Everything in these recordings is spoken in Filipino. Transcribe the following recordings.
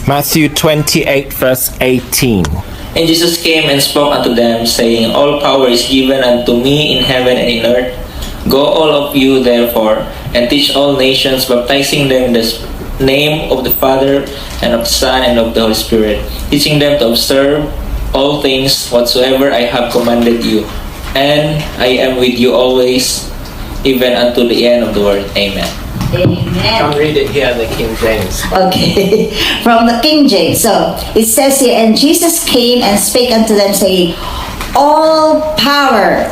Matthew 28, verse 18. And Jesus came and spoke unto them, saying, All power is given unto me in heaven and in earth. Go all of you, therefore, and teach all nations, baptizing them in the name of the Father, and of the Son, and of the Holy Spirit, teaching them to observe all things whatsoever I have commanded you. And I am with you always, even unto the end of the world. Amen. Come Amen. read it here, the King James. Okay, from the King James. So it says here, and Jesus came and spake unto them, saying, All power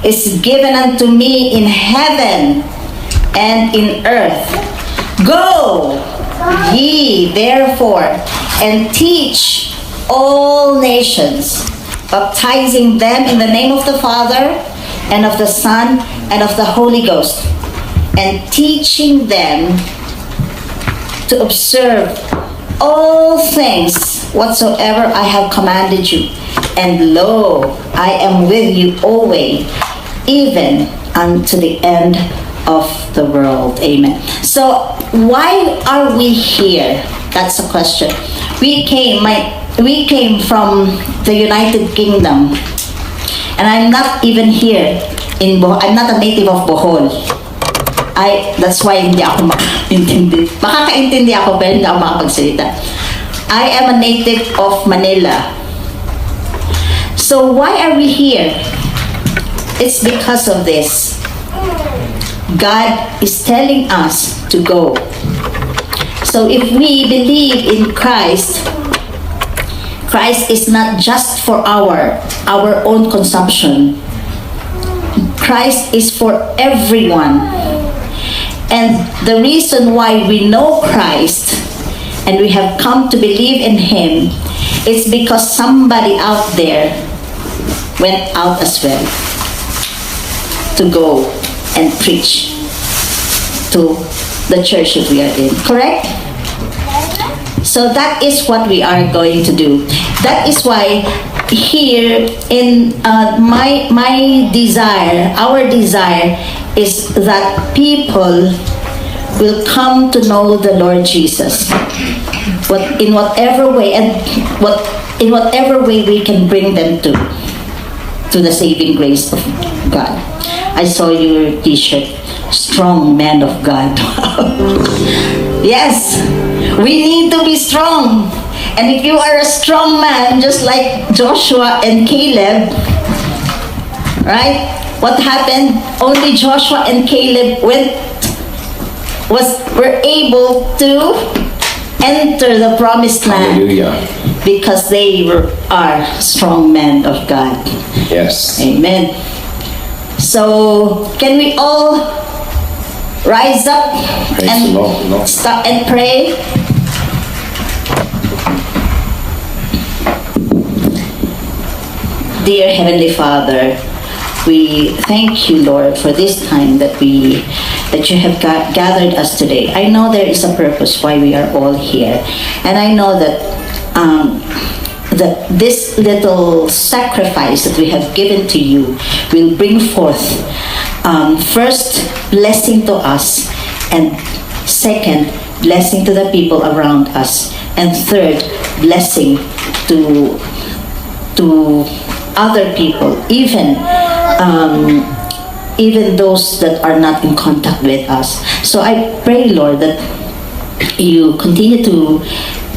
is given unto me in heaven and in earth. Go ye therefore and teach all nations, baptizing them in the name of the Father and of the Son and of the Holy Ghost, and teaching them to observe all things whatsoever I have commanded you. And lo, I am with you always, even unto the end of the world. Amen. So why are we here? That's the question. We came from the United Kingdom, and I'm not even here in Bohol. I'm not a native of Bohol. That's why hindi ako makaintindi. Makakaintindi ako pero hindi ako makapagsalita. I am a native of Manila. So why are we here? It's because of this. God is telling us to go. So if we believe in Christ, Christ is not just for our own consumption. Christ is for everyone. And the reason why we know Christ and we have come to believe in Him is because somebody out there went out as well to go and preach to the church that we are in. Correct? So that is what we are going to do. That is why here in my desire, our desire is that people will come to know the Lord Jesus. In whatever way in whatever way we can bring them to the saving grace of God. I saw your t-shirt, Strong Man of God. Yes, we need to be strong. And if you are a strong man, just like Joshua and Caleb, right? What happened? Only Joshua and Caleb were able to enter the promised land. Hallelujah. Because they are strong men of God. Yes. Amen. So, can we all rise up Praise and the Lord. stop and pray? Dear Heavenly Father, we thank you, Lord, for this time that you have gathered us today. I know there is a purpose why we are all here, and I know that that this little sacrifice that we have given to you will bring forth first blessing to us, and second blessing to the people around us, and third blessing to other people, even those that are not in contact with us. So I pray, Lord, that you continue to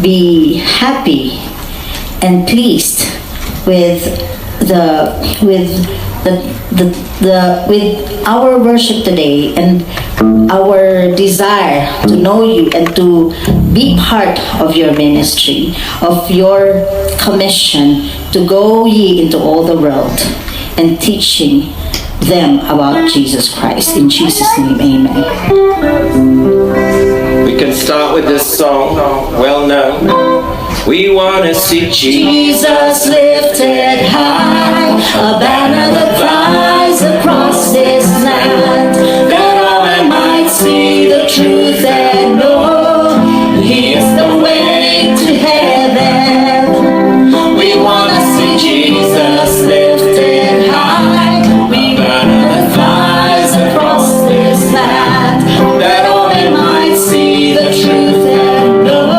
be happy and pleased with our worship today, and our desire to know you and to be part of your ministry, of your commission to go ye into all the world and teaching them about Jesus Christ. In Jesus' name, amen. We can start with this song, well known. We want to see Jesus lifted high, a banner that flies across this land, that all men might see the truth and know He is the way to heaven. We want to see Jesus lifted high, a banner that flies across this land, that all men might see the truth and know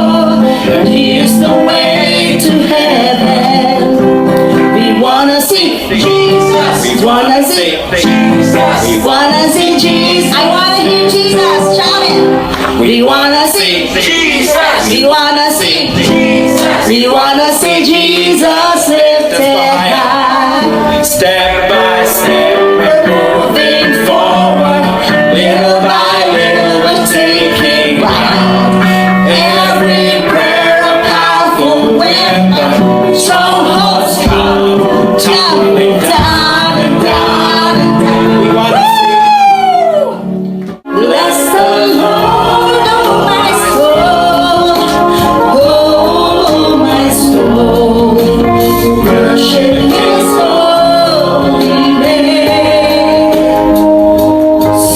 see Jesus. We wanna see Jesus. I wanna hear Jesus. Shout it. We wanna see Jesus. We wanna see Jesus. We wanna see Jesus lifted high. Step by step, we're moving forward. Little by little, we're taking ground. Every prayer a powerful weapon. Strongholds come tumbling down and down and down. We wanna see. Bless the Lord, oh my soul, oh my soul, worship His holy name.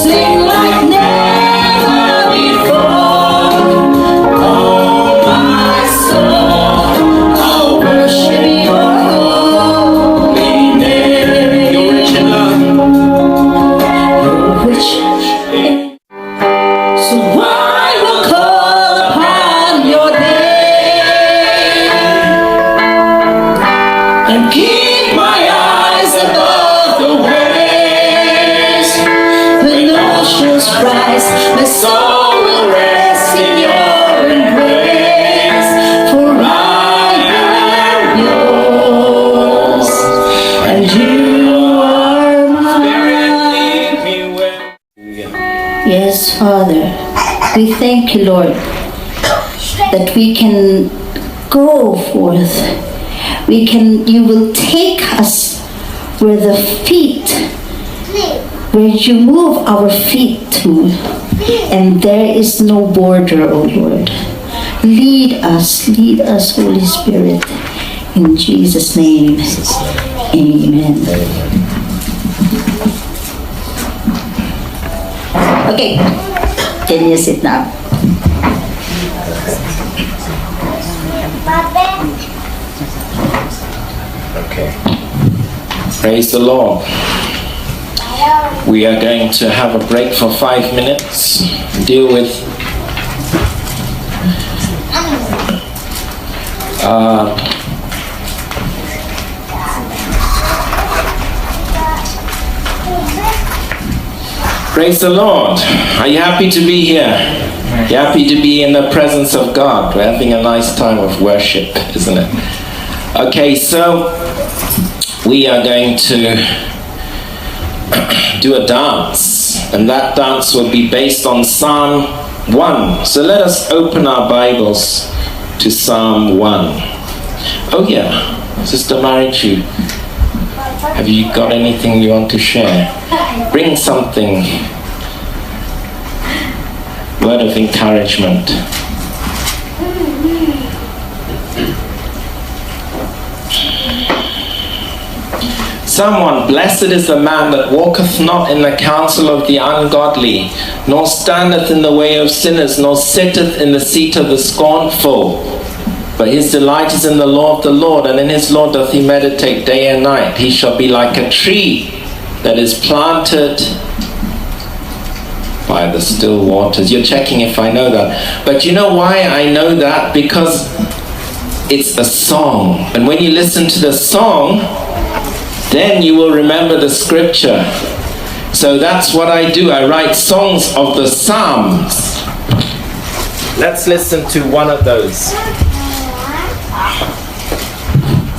Sing like never before, oh my soul, I'll worship Your holy name. You're rich in love. Which so I will call upon Your name and keep my eyes above the waves. When oceans rise, my soul will rest in Your embrace. For I am Yours, and You are mine. Lead me where. Yes, Father, we thank You, Lord, that we can go forth. You will take us where where You move our feet to, and there is no border, O Lord. Lead us, Holy Spirit, in Jesus' name. Amen. Okay, can you sit down? Okay. Praise the Lord. We are going to have a break for 5 minutes. Deal with praise the Lord. Are you happy to be here? You happy to be in the presence of God? We're having a nice time of worship, isn't it? Okay, so we are going to do a dance, and that dance will be based on Psalm 1. So let us open our Bibles to Psalm 1. Oh yeah, Sister Marichu, have you got anything you want to share? Bring something. Word of encouragement. Psalm 1. Blessed is the man that walketh not in the counsel of the ungodly, nor standeth in the way of sinners, nor sitteth in the seat of the scornful. But his delight is in the law of the Lord, and in his law doth he meditate day and night. He shall be like a tree that is planted by the still waters. You're checking if I know that. But you know why I know that? Because it's a song. And when you listen to the song, then you will remember the scripture. So that's what I do. I write songs of the Psalms. Let's listen to one of those.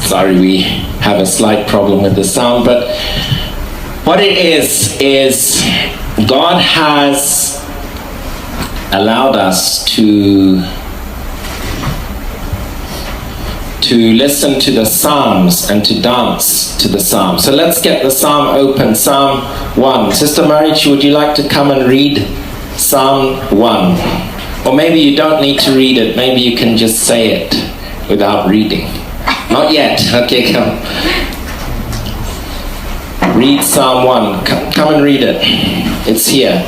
Sorry, we have a slight problem with the sound, but what it is God has allowed us to listen to the Psalms and to dance to the Psalms. So let's get the Psalm open. Psalm 1. Sister Marichu, would you like to come and read Psalm 1? Or maybe you don't need to read it. Maybe you can just say it without reading. Not yet. Okay, come. Read Psalm 1. Come and read it. It's here.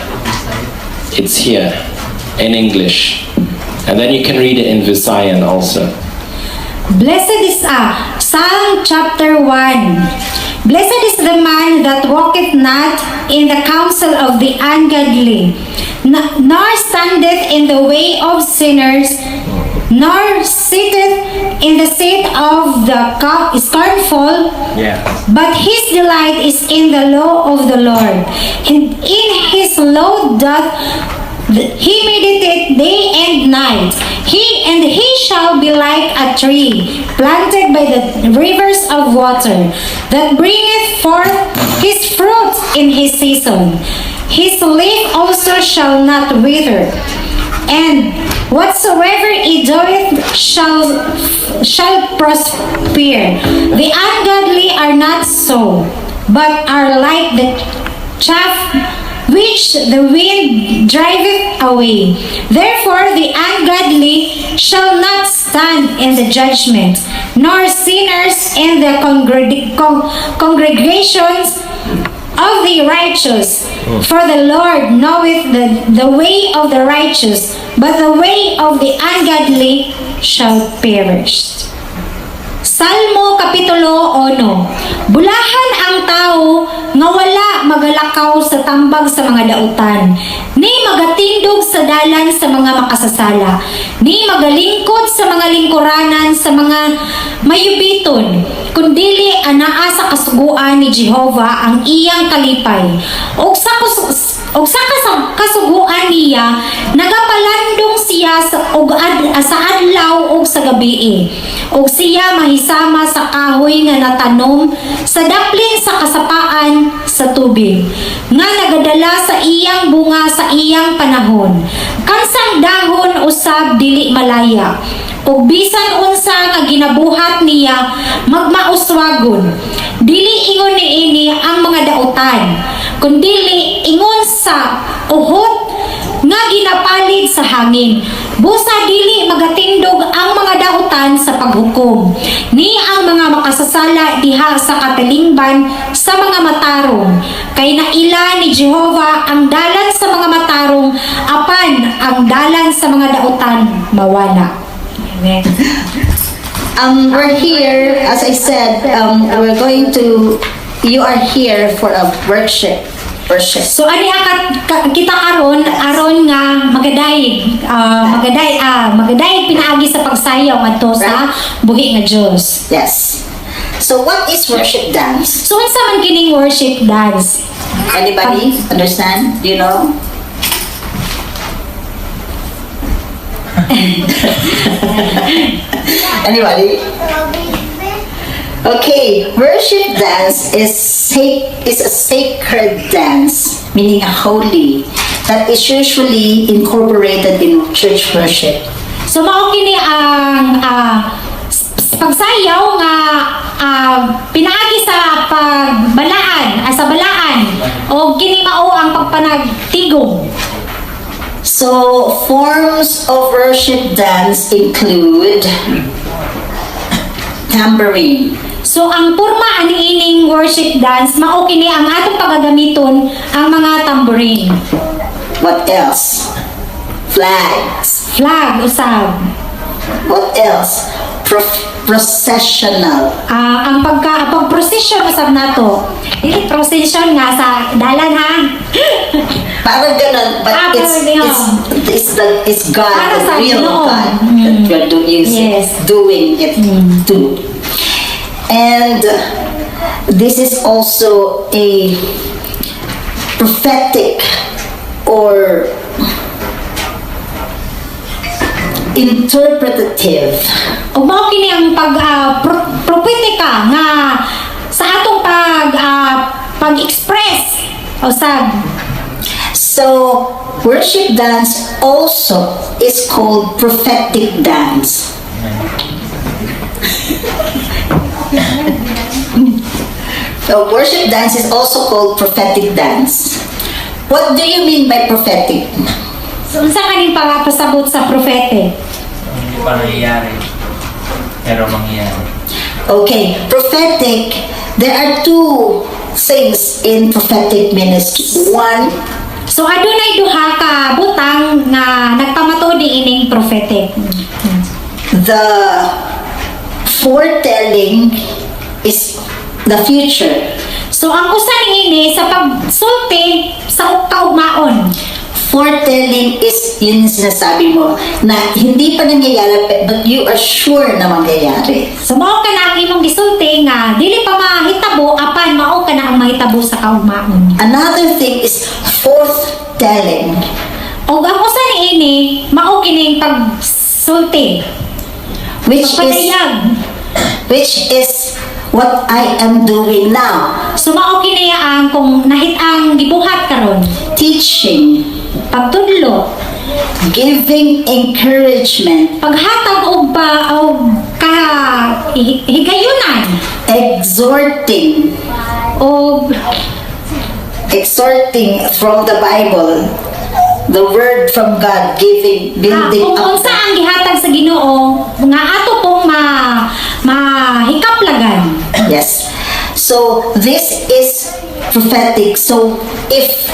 It's here in English. And then you can read it in Visayan also. Blessed is Psalm chapter 1. Blessed is the man that walketh not in the counsel of the ungodly, nor standeth in the way of sinners, nor sitteth in the seat of the scornful, Yeah. but his delight is in the law of the Lord, and in his law doth he meditate day and night. He shall be like a tree planted by the rivers of water, that bringeth forth his fruit in his season. His leaf also shall not wither, and whatsoever he doeth shall prosper. The ungodly are not so, but are like the chaff which the wind driveth away. Therefore the ungodly shall not stand in the judgment, nor sinners in the congregations of the righteous. For the Lord knoweth the way of the righteous, but the way of the ungodly shall perish. Salmo Kapitulo 1. Bulahan ang tao nga wala magalakaw sa tambag sa mga dautan, ni magatindog sa dalan sa mga makasasala, ni magalingkod sa mga lingkuranan sa mga mayubiton, kundili anaa sa kasuguan ni Jehova ang iyang kalipay. Og sa kasuguan niya nagapalandong siya sa adlaw ug sa gabii. Og siya mahisama sa kahoy nga natanom sa daplin sa kasapaan sa tubig, nga nagadala sa iyang bunga sa iyang panahon. Kansang dahon usab dili malaya, ug bisan unsa nga ginabuhat niya magmauswagon. Dili ingon niini ang mga dautan, kundili ingon sa uhot nga ginapalid sa hangin. Busa dili magatindog ang mga dautan sa paghukom, ni ang mga makasasala diha sa katalingban sa mga matarong. Kay naila ni Jehova ang dalan sa mga matarong, apan ang dalan sa mga dautan mawala. Amen. We're here, as I said, you are here for a worship. So ani kita karon aron nga magaday pinaagi sa pagsayaw ngadto sa buhi nga Dios. Yes. So what is worship dance? So unsa man kining worship dance? Anybody understand? Do you know? Anybody? Okay, worship dance is a sacred dance, meaning a holy, that is usually incorporated in church worship. So mao kini ang pagsayaw nga pinaagi sa pagbalaan, sa balaan, o kini mao ang pagpanagtigom. So, forms of worship dance include tambourine. So ang porma ani ining worship dance mao kini ang atong pagagamiton ang mga tambourine. What else? Flags. Flag usab. What else? Processional. Ang pag-procession usab nato. Dili procession nga sa dalan ha. Parang ganun, but it's God, Para the sa real Ginoo. God that you're doing, Yes. doing it to. And this is also a prophetic or interpretative. Ug mao kini ang prophetika nga sa atong pag-express usab. So, worship dance also is called prophetic dance. So, worship dance is also called prophetic dance. What do you mean by prophetic? So unsa kaning pasabot sa prophetic? Hindi pa nangyayari. Pero mangyayari. Okay, prophetic, there are two things in prophetic ministry. One, So adunay duha ka butang nga nagpamatud ining prophetic. the foretelling is the future. So ang usa niini sa pagsulti sa kaugmaon. foretelling is yun yung sinasabi mo na hindi pa nangyayari but you are sure na mangyayari. So mao ka na ang imong gisulti nga dili pa mahitabo apan mao ka na ang mahitabo sa kaugmaon. Another thing is forthtelling. O ang usa niini mao kining pagsulti. Pagpadayag. Which is what I am doing now. So mao kini ang kung nahit-ang gibuhat karon. Teaching, Pagtudlo, giving encouragement, paghatag og higayunan exhorting from the Bible, the word from God, giving, building kung up. unsa ang gihatag sa Ginoo nga ato pong mahikaplagan. Yes. So this is prophetic. So if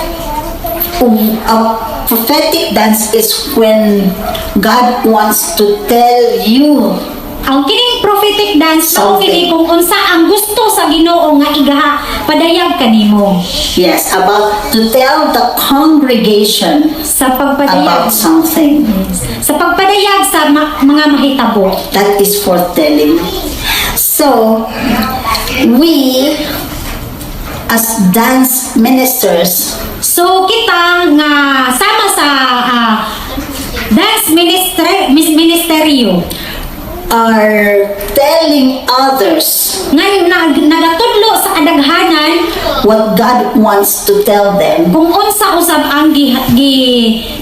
a prophetic dance is when God wants to tell you Ang kining prophetic dance mao something. kini kung unsa ang gusto sa Ginoo nga padayag kanimo Yes, about to tell the congregation sa pagpadayag about something. sa pagpadayag sa mga mahitabo. That is foretelling. So, we as dance ministers So kita nga sama sa dance ministeryo are telling others nga nagatudlo sa kadaghanan what God wants to tell them kung unsa usab ang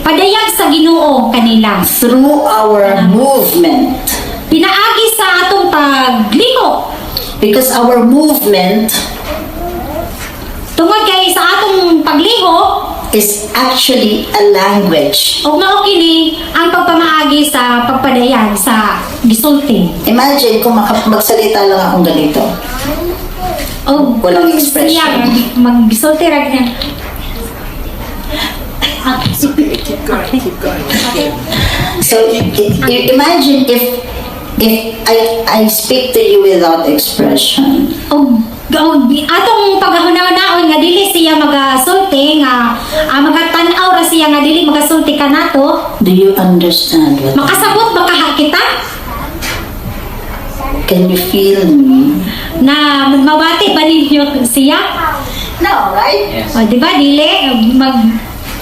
padayag sa Ginoo kanila through our movement. pinaagi sa atong pagliho Because our movement tungod kay sa atong pagliho is actually a language. og mao kini ang pagpamaagi sa pagpadayag sa gisulti. Imagine kung magsalita lang akong ganito. Og Walang expression. maggisulti ra niya. So imagine if I speak to you without expression. Og atong paghahunaw-naon nga dili siya magasulti nga magatan-aw ra siya nga dili magasulti kanato. Do you understand what? Makasabot ba kaha kita Can you feel me? na mabati ba ninyo siya? No, right? O di ba dili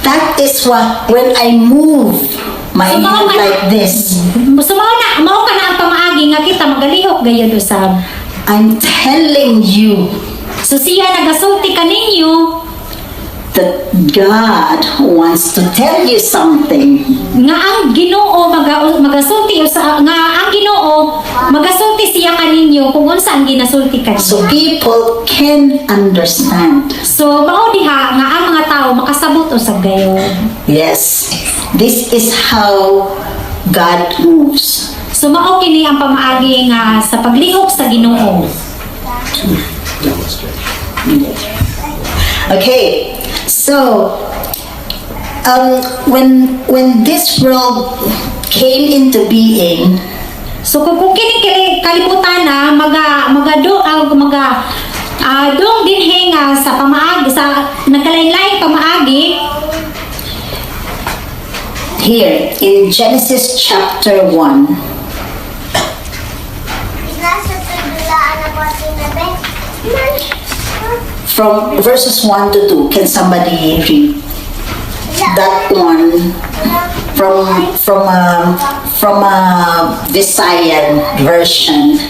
That is what when I move my So, hand like this. mao ka na ang pamaagi nga kita magalihok gayud usab. I'm telling you So siya nagasulti kaninyo that God wants to tell you something. nga ang Ginoo magasulti usa nga ang Ginoo magasulti siya kaninyo kung unsa ang ginasulti kanimo. So people can understand. So mao diha nga ang mga tao makasabot usab gayon. Yes, this is how God moves. So mao kini ang pamaagi nga sa paglihok sa Ginoo. Okay, so when this world came into being, So kung kini kalibutan na dong dinhi nga sa pamaagi sa nagkalain-lain pamaagi here in Genesis chapter 1, from verses 1 to 2, can somebody read that one from a Visayan version?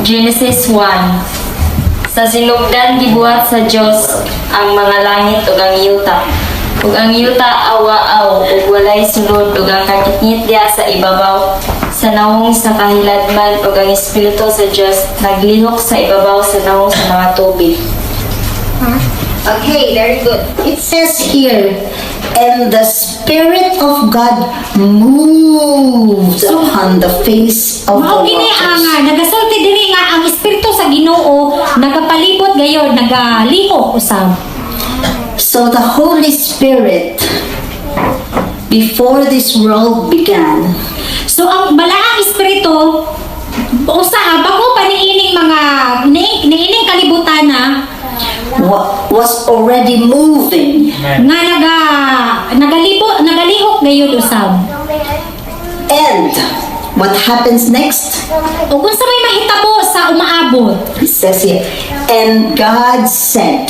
Genesis 1. Sa sinugdan gibuhat sa Dios ang mga langit ug ang yuta. Ug ang yuta awaaw ug walay sulod ug ang kakitngit diha sa ibabaw sa nawong sa kahiladman ug ang espiritu sa Dios naglihok sa ibabaw sa nawong sa mga tubig. Okay, very good. It says here, and the Spirit of God moved upon the face of the mao kini ang waters. nagasulti diri nga ang espiritu sa Ginoo nagapalibot gayon nagalihok usab. So the Holy Spirit, before this world began, So ang balaang espiritu bago pa niining mga niining kalibutan na was already moving nga nagalihok gayud usab. And what happens next? Ug kung sa may mahitabo sa umaabot. It says here, and God said,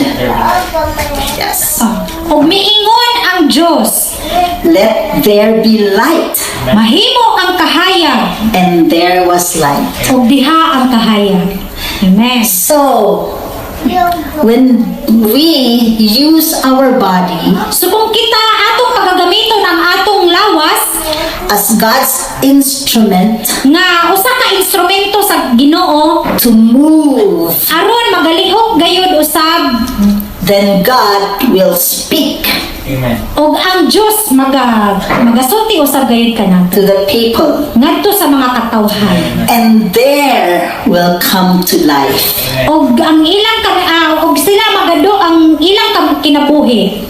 yes, Ug miingon ang Dios, let there be light. mahimo ang kahayag, And there was light. ug diha ang kahayag. Amen. So, when we use our body So kung kita atong pagagamiton ang atong lawas as God's instrument nga usa ka instrumento sa Ginoo to move, aron magalihok gayud usab, then God will speak ug ang Dios magasulti usab gayud kana to the people, ngadto sa mga katawhan. and there will come to life. Og ang ilang og sila magado ang ilang kinabuhi.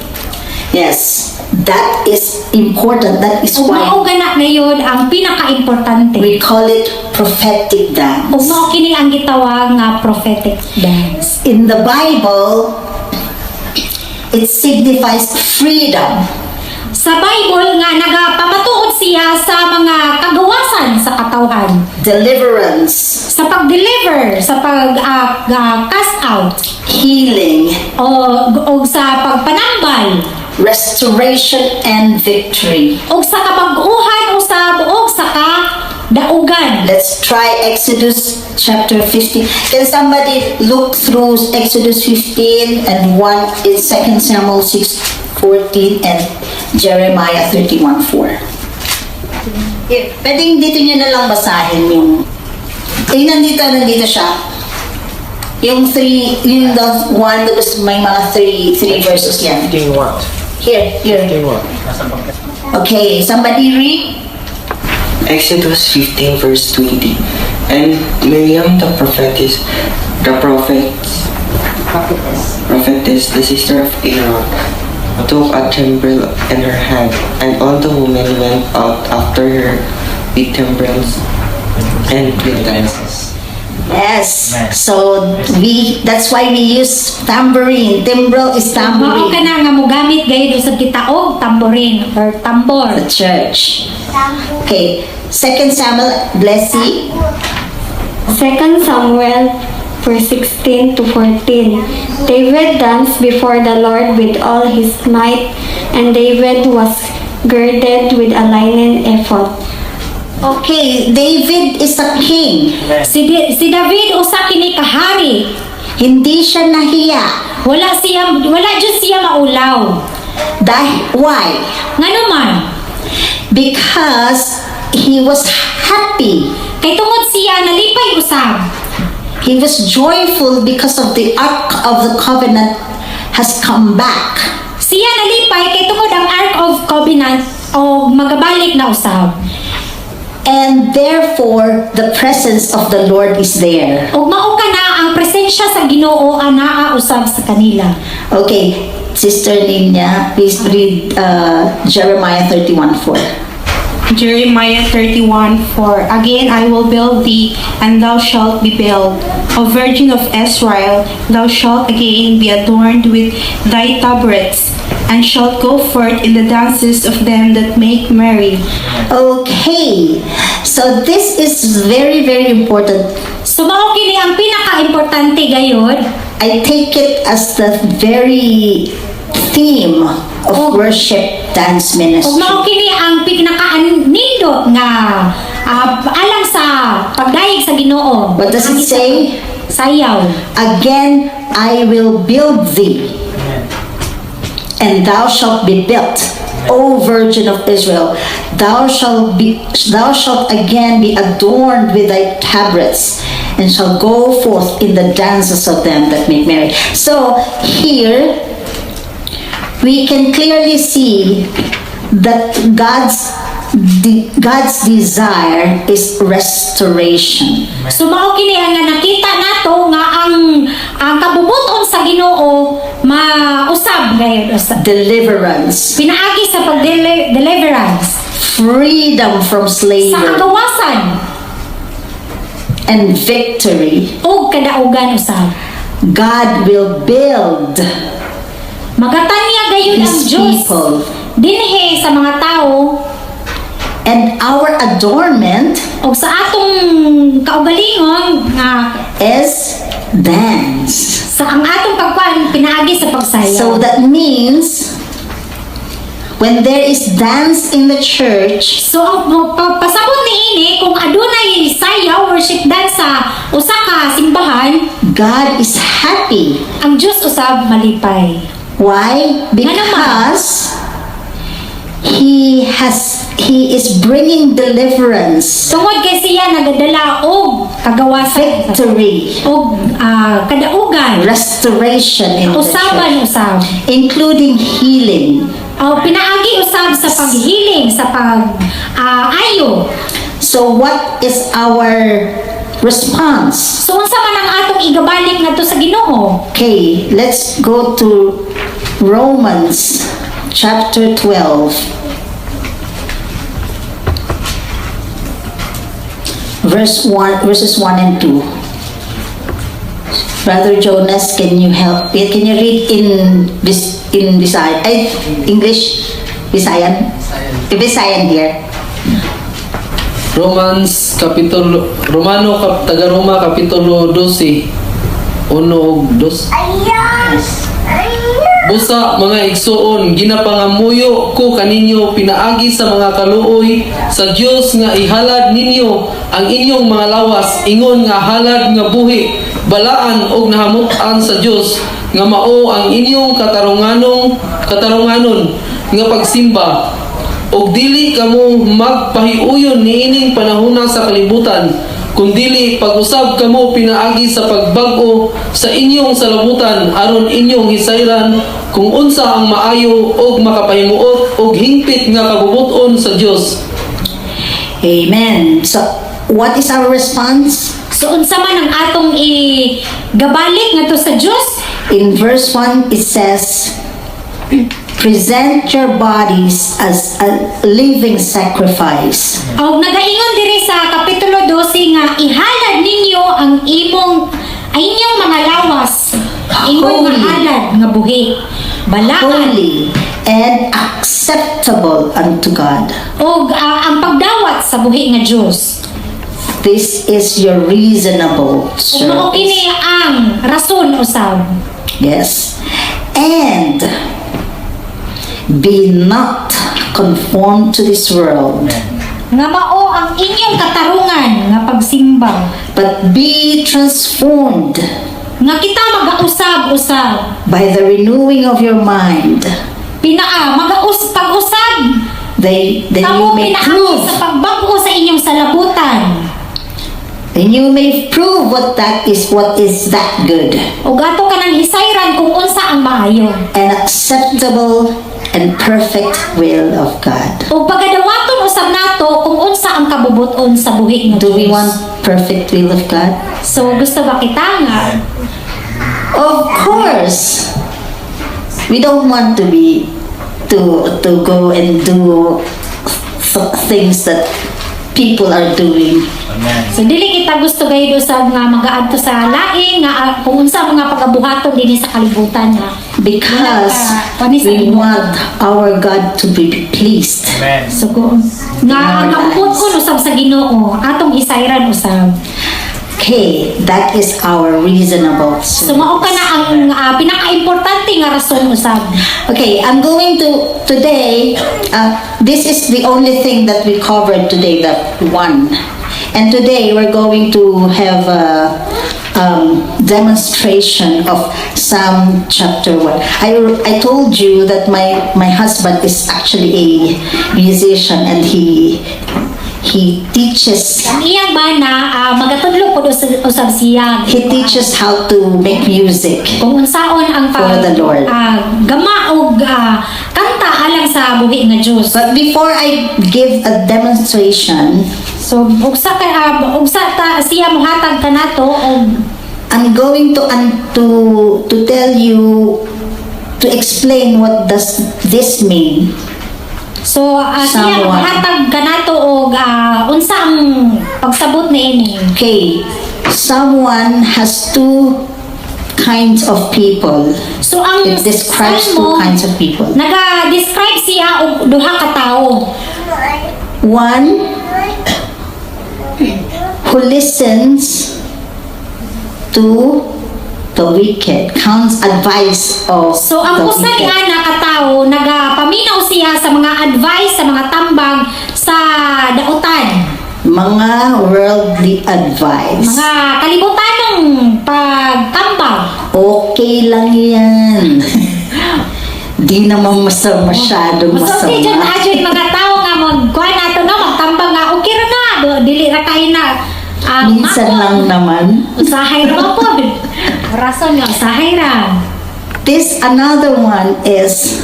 Yes, that is important. That is Og mao why gana gayud ang pinaka-importante. we call it prophetic Og dance. mao kini ang gitawag nga prophetic dance. In the Bible, it signifies freedom. Sa Bible nga nagapamatuod siya sa mga kagawasan sa katawhan, Deliverance, sa pag-deliver, sa cast out, healing, o sa pagpanambal, restoration, and victory. o sa kapag-uhan usab o sa kadaugan. Let's try Exodus chapter 15. Can somebody look through Exodus 15 and 1 in 2 Samuel 6:14 and Jeremiah 31:4? Pwedeng dito nyo na lang basahin yung... nandito siya. Yung the one that was may mga three verses yan. Here. Okay, somebody read. Exodus 15 verse 20. And Miriam the prophetess, the sister of Aaron, took a timbrel in her hand, and all the women went out after her with timbrels and with dances. Yes. So that's why we use tambourine. Timbrel is Mao tambourine. ka na nga mogamit gayud usab kita og tamborin or tambor. The church. Okay. 2 Samuel, Blessy. 2 Samuel 16 to 14. David danced before the Lord with all his might, and David was girded with a linen ephod. Okay, David is a king. Si David usa kini kahari. Hindi siya nahiya. Wala jud siya maulaw. Why? Ngano man? Because he was happy. Kay tungod siya nalipay usab. He was joyful because of the Ark of the Covenant has come back. Siya nalipay kay tungod ang Ark of Covenant o magabalik na usab. And therefore, the presence of the Lord is there. Og mao kana ang presensya sa Ginoo anaa usab sa kanila. Okay, Sister Linya, please read Jeremiah 31:4. Jeremiah 31:4. Again I will build thee, and thou shalt be built. O Virgin of Israel, thou shalt again be adorned with thy tabrets, and shalt go forth in the dances of them that make merry. Okay, so this is very, very important. So mao kini ang pinaka-importante gayud. I take it as the very theme of worship dance Og ministry. mao kini ang pinaka-nindot nga alang sa pagdayeg sa Ginoo. What does it say? Sayaw. Again, I will build thee, and thou shalt be built, O Virgin of Israel. Thou shalt again be adorned with thy tabrets, and shall go forth in the dances of them that make merry. So here we can clearly see that God's desire is restoration. So mao kini ang nga nakita nato nga ang kabubuton sa Ginoo mausab gayud usab. Deliverance, Pinaagi sa pag-deliverance freedom from sa slavery, kagawasan and victory. ug kadaugan usab. God will build Magatanya gayud ang His Dios people dinhi sa mga tao and our adornment o sa atong kaugalingon nga is dance. sa ang atong pagkuan pinaagi sa pagsayaw. So that means when there is dance in the church, So, ang pasabot ni ini, kung adunay sayaw, worship dance sa usa ka simbahan, God is happy. ang Diyos usab malipay. Why? Nga naman. Because He is bringing deliverance, Tungod kay siya nagadala og kagawasan victory, og kadaugan, restoration in the usaban church, usab. including healing. O pinaagi usab sa paghiling, sa pag-ayo. So what is our response? So unsa man ang atong igabalik ngadto sa Ginoo? Okay, let's go to Romans chapter 12. Verses 1 and 2. Brother Jonas, can you help? Can you read in Visayan? English? Visayan? Visayan here. Taga Roma kapitulo 12 1 ug 2. Busa mga igsuon, ginapangamuyo ko kaninyo pinaagi sa mga kaluoy sa Dios nga ihalad ninyo ang inyong mga lawas ingon nga halad nga buhi balaan og nahamutan sa Dios nga mao ang inyong katarunganon nga pagsimba og dili kamo magpahiuyon niining panahona sa kalibutan kundili pag-usab kamo pinaagi sa pagbag-o sa inyong salabutan aron inyong hisayran kung unsa ang maayo og makapahimuot og hingpit nga kabubuton sa Dios. Amen. So, what is our response? So unsa man ang atong igabalik ngadto sa Dios? In verse 1, it says, present your bodies as a living sacrifice. Og nagaingon diri sa kapitulo 12 nga ihalad ninyo ang inyong mga lawas, inyong Holy. halad nga buhi, balaan Holy and acceptable unto God. og ang pagdawat sa buhi nga Dios. This is your reasonable Ug mao service. kini ang rason usab. Yes. And be not conformed to this world, Nga mao ang inyong katarungan nga pagsimba. but be transformed Nga kita magausab-usab. by the renewing of your mind, Pag-usab. that you Kamo may pinaagi prove sa pagbago sa inyong salabutan. and you may prove what is that good Ug ato kanang hisayran kung unsa ang maayo. and acceptable and perfect will of God. Ug pagadawaton usab nato kung unsa ang kabubuton sa buhi nga Do we Dios. want perfect will of God? So gusto ba kita nga? Of course. We don't want to go and do things that people are doing. So dili kita gusto gayud usab nga magaadto sa laing nga kung unsa mga pagabuhaton dinhi sa kalibutan nga. Because we want our God to be pleased. So kung nga ang kabubuton usab sa Ginoo, atong hisayran usab. Okay, that is our reasonable So service. mao ka na ang pinaka-importante nga rason usab. Okay, I'm going to today. This is the only thing that we covered today, that one. And today we're going to have a demonstration of Psalm chapter 1. I told you that my husband is actually a musician and he teaches Ang iyang bana magatudlo pud usab siya. he teaches how to make music. Kung unsaon ang For the Lord. gama og kanta alang sa buhi nga Dios. But before I give a demonstration, So ugsa ta siya mohatag kanato og I'm going to tell you, to explain what does this mean. so siya Someone. mohatag kanato og unsa ang pagsabot niini. Okay, someone has two kinds of people. So ang It describes Salmo, two kinds of people. naga-describe siya og duha ka tawo. One who listens to the wicked, counts advice of So ang the usa ni wicked. ana ka tawo nagapaminaw siya sa mga advice sa mga tambag sa dautan. Mga worldly advice. Mga kalibutanong pagtambag. Okay lang yan. Di naman masyadong So okay dyan masama. adyo yung mga tao nga magkuha nato na magtambag nga okay ra na. Dili ra kay na. Minsan lang naman. Usahay ra po. Rason nga usahay ra. This another one is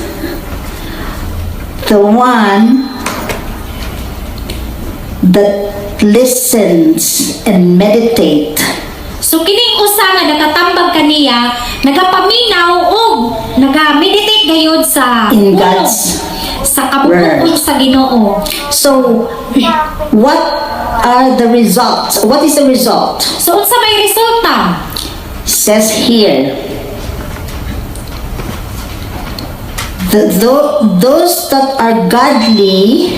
the one that listens and meditate. So kining usa nga nakatambag kaniya, nagapaminaw og naga-meditate gayud sa In ulo, God's sa kabubuton word. sa Ginoo. So, what are the results? What is the result? So unsa may resulta? Says here, those that are godly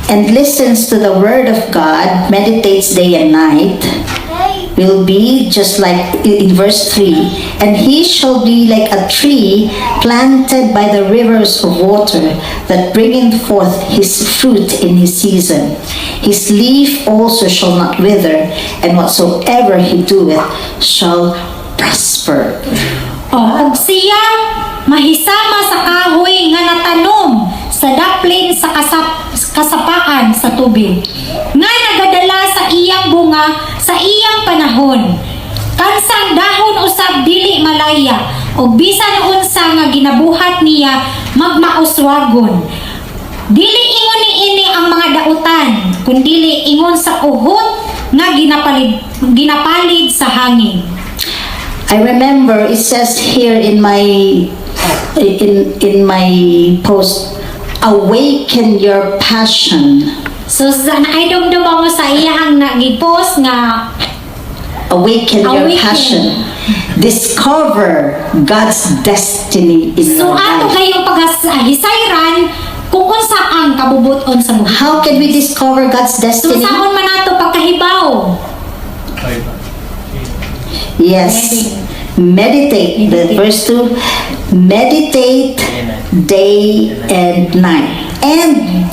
and listens to the word of God, meditates day and night, will be just like in verse 3, and he shall be like a tree planted by the rivers of water that bringeth forth his fruit in his season. His leaf also shall not wither, and whatsoever he doeth shall prosper. Og siya mahisama sa kahoy nga natanom sa daplin sa kasapaan sa tubig, nga nagadala sa iyang bunga sa iyang panahon. Kansang dahon usab dili malaya, og bisan unsa nga ginabuhat niya magmauswagon. Dili ingon niini ang mga dautan, kundili ingon sa uhot nga ginapalid sa hangin. I remember it says here in my post, awaken your passion. So sa naidumdum mo sa iyang nag-post nga Awaken your Awaken. passion. Discover God's destiny in so your ato life. kayong paghisayran kung unsa ang kabubuton sa buhay. How can we discover God's So destiny? saan man nato pagkahibaw? Yes. Meditate. The verse 2, meditate day and night. And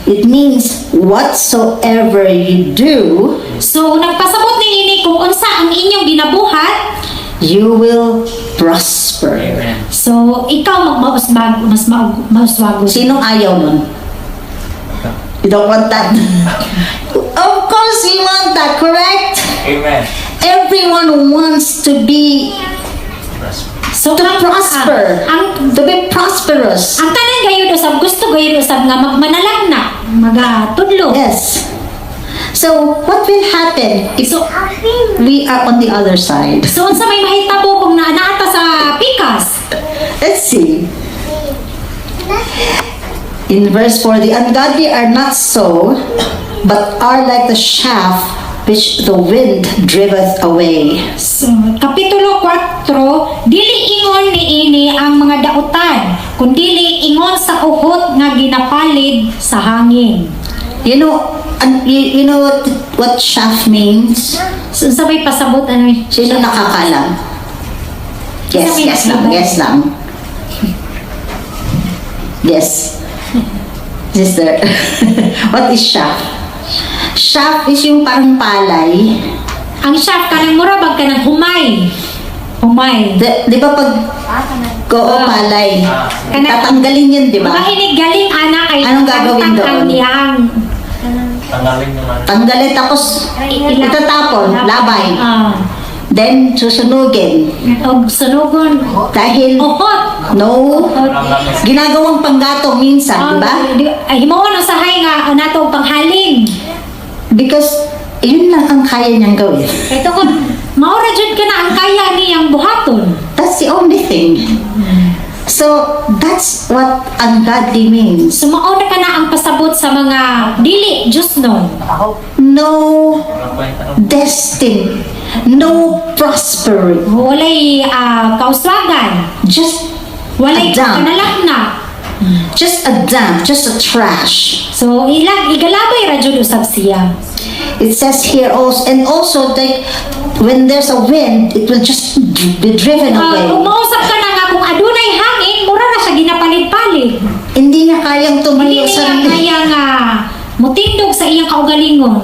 it means whatsoever you do, So nagpasabot ni ini kung unsa ang inyong ginabuhat, you will prosper. so ikaw mauswago. Sinong ayaw nun? You don't want that? Of course you want that, correct? Amen. Everyone wants to be, So to prosper, Ang to be prosperous. ang tanan gayud usab gusto gayud usab nga magmanalag na, magatudlo. Yes. So what will happen if we are on the other side? So unsa may mahitabo kung naata sa pikas? Let's see. In verse 4, the ungodly are not so, but are like the shaft which the wind driveth away. So, Kapitulo 4, dili ingon ni ini ang mga dautan, kundili ingon sa uhot nga ginapalid sa hangin. You know, you know what shaft means? So, sabay pasabot ano yun? Sino nakakalam? Yes, Sabi yes na, lang, diba? yes lang. Yes. Sister, what is shaft? Shaft is yung parang palay. Ang shaft kanang murabag kanang humay. Humay. Di ba pag palay, tatanggalin yun, di ba? Mahinig galing ana kay Anong gagawin ang doon? niyang Tanggalin naman. Tanggalin tapos itatapon, labay. Then susunugin. Og sunugon. Dahil Uhot. no, ginagawang panggatong minsan, di ba? Himaon ang sahay nga nato panghalin. Because yun lang ang kaya niyang gawin. Ito ko, maura jud ka na ang kaya niyang buhaton. That's the only thing. So that's what ungodly means. Sumao na ka na ang pasabot sa mga dili Diyos nun. No destiny, no prosperity, Walay kauswagan. just Walay a dump, kanalakna. just a trash. So igalabay ra jud usab siya. It says here also, and also like when there's a wind, it will just be driven away. Kung mausap ka na nga kung adunay hangin, mura na siya ginapalit-palit. Hindi na kayang Hindi tumayo niya sa kaya nga mutindog sa iyang kaugalingon.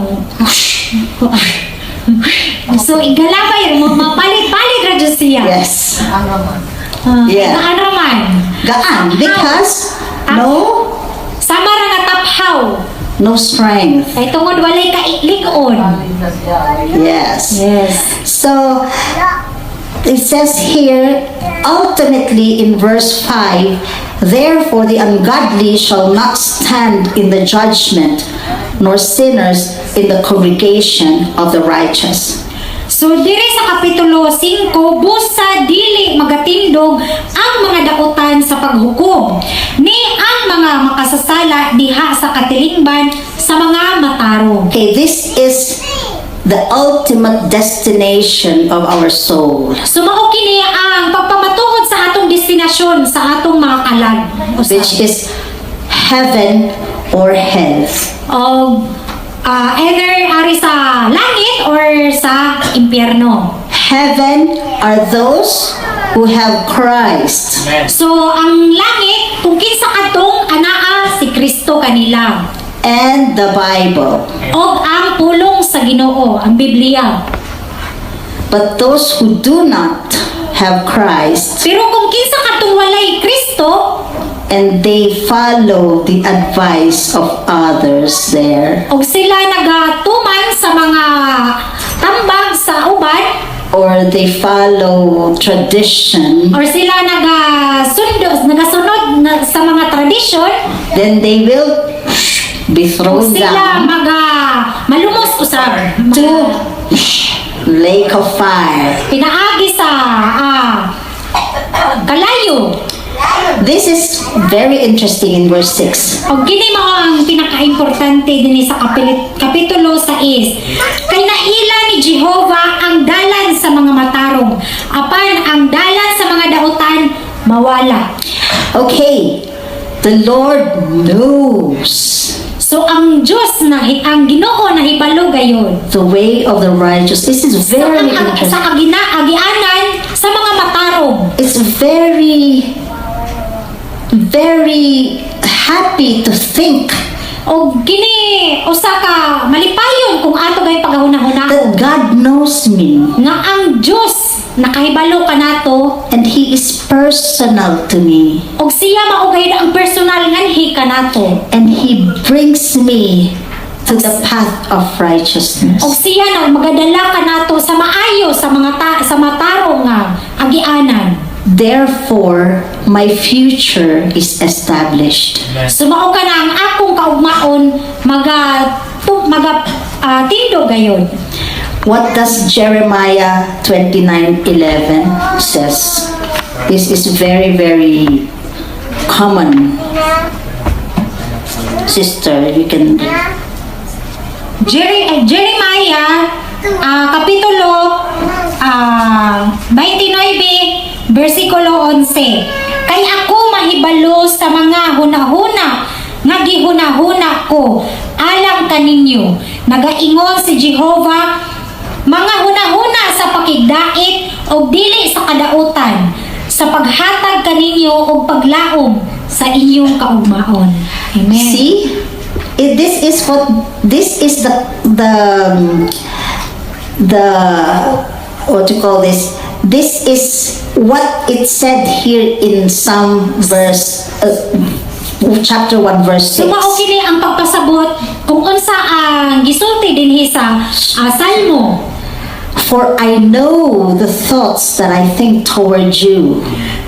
So igalabay mo mapalit-palit ra jud siya. Yes. Yeah. Gaan raman. Gaan, because Sama ra nga taphaw. no strength. Kay tungod walay kailigon. Yes. Yes. So it says here, ultimately in verse 5, therefore the ungodly shall not stand in the judgment, nor sinners in the congregation of the righteous. So diri sa kapitulo 5, busa dili magatindog ang mga dautan sa paghukom, ni ang mga makasasala diha sa katilingban sa mga matarong. Okay, this is the ultimate destination of our soul, So mao kini ang pagpamatuod sa atong destinasyon sa atong mga kalag. which is heaven or hell. Either ari sa langit or sa impyerno. Heaven are those who have Christ, So ang langit kung kinsa kadtong anaa si Kristo kanila. and the Bible. Og ang pulong sa Ginoo, ang Biblia. But those who do not have Christ, Pero kung kinsa kadtong walay Kristo, and they follow the advice of others there, og sila nagatuman sa mga tambag sa uban, or they follow tradition, or sila nagasunod sa mga tradisyon, then they will be thrown sila down malumos usab to lake of fire. pinaagi sa kalayo. This is very interesting in verse 6. Og kini mao ang pinaka-importante dinhi sa kapitulo 6. Kay naila ni Jehova ang dalan sa mga matarong, apan ang dalan sa mga dautan mawala. Okay, the Lord knows So ang Dios ang Ginoo na hibalo gayon. the way of the righteous. This is very interesting. Sa agianan sa mga matarong. It's very happy to think O kini usa ka malipayon kung ato gay paghunahuna that God knows me nga ang Dios nakahibalo kanato and He is personal to me, og siya mao gayud ang personal nganhi kanato. and He brings me to the path of righteousness. Og siya na magadala kanato sa maayo sa mga sa matarong nga agianan. Therefore, my future is established. So mao ka na ang akong kaugmaon tindog gayon. What does Jeremiah 29:11 says? This is very, very common. Sister, you can... Jeremiah kapitulo 29 versikulo 11. Kay ako mahibalo sa mga hunahuna nga gihunahuna ko alang kaninyo. Nagaingon si Jehova, mga hunahuna sa pakigdait o dili sa kadautan, sa paghatag kaninyo o paglaom sa inyong kaugmaon. Amen. See? This is the what do you call this? This is what it said here in some verse, chapter 1 verse 6. So mao kini ang pagpasabot kung unsa ang gisulti dinhi sa Salmo. For I know the thoughts that I think toward you,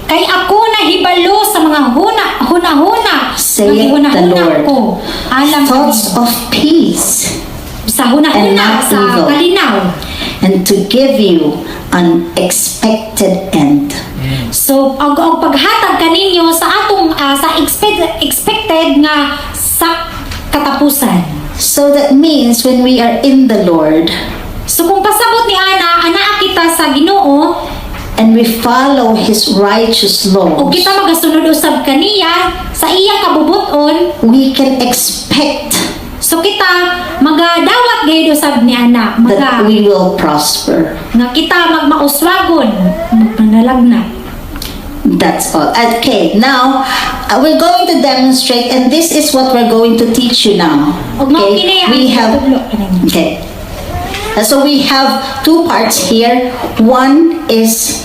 Kay ako nahibalo sa mga hunahuna saith nga the gihunahuna Lord. ko alang Thoughts of peace sa and hunahuna not sa evil. kalinaw and to give you an expected end. So ang paghatag kaninyo sa atong sa expected nga sa katapusan. So that means when we are in the Lord So kung pasabot ni anaa kita sa Ginoo and we follow His righteous o laws, kita magasunod usab kaniya sa iyang kabubuton, we can expect so kita magadawat gayud usab ni ana that we will prosper. nga kita magmauswagon magpanalagna. That's all. Okay, now we're going to demonstrate, and this is what we're going to teach you now. Okay, we have. Okay. So we have two parts here. One is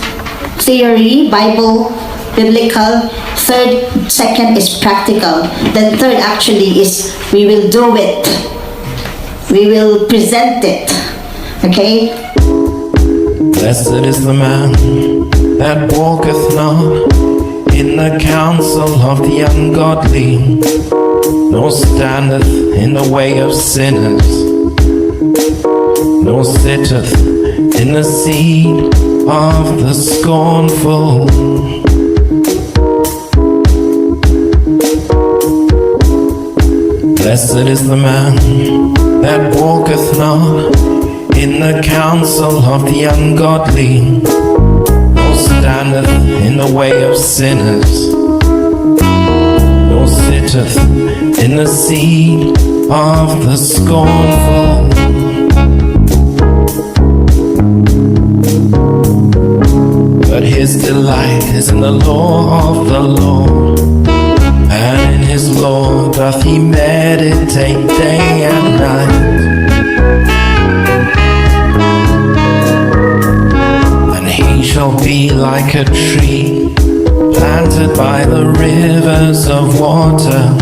theory, Bible, biblical. Second is practical. Then third actually is we will do it. We will present it. Okay? Blessed is the man that walketh not in the counsel of the ungodly, nor standeth in the way of sinners, nor sitteth in the seat of the scornful. Blessed is the man that walketh not in the counsel of the ungodly, nor standeth in the way of sinners, nor sitteth in the seat of the scornful. But his delight is in the law of the Lord, and in his law doth he meditate day and night. He shall be like a tree planted by the rivers of water,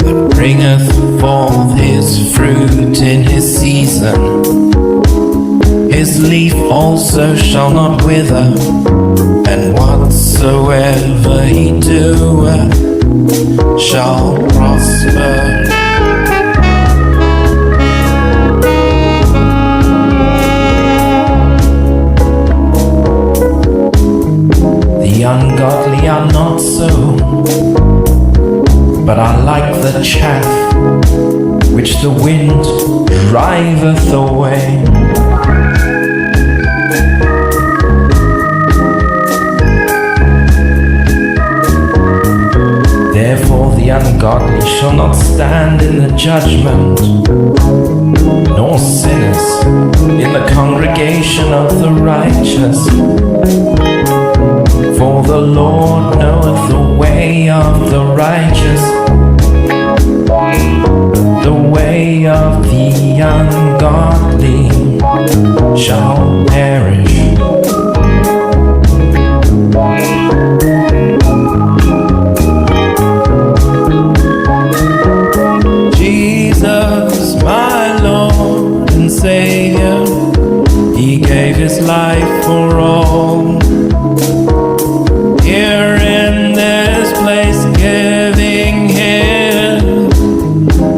that bringeth forth his fruit in his season. His leaf also shall not wither, and whatsoever he doeth shall prosper. The ungodly are not so, but are like the chaff which the wind driveth away. Therefore the ungodly shall not stand in the judgment, nor sinners in the congregation of the righteous. For the Lord knoweth the way of the righteous, the way of the ungodly shall perish. Jesus, my Lord and Savior, He gave His life for all. Here in this place, giving Him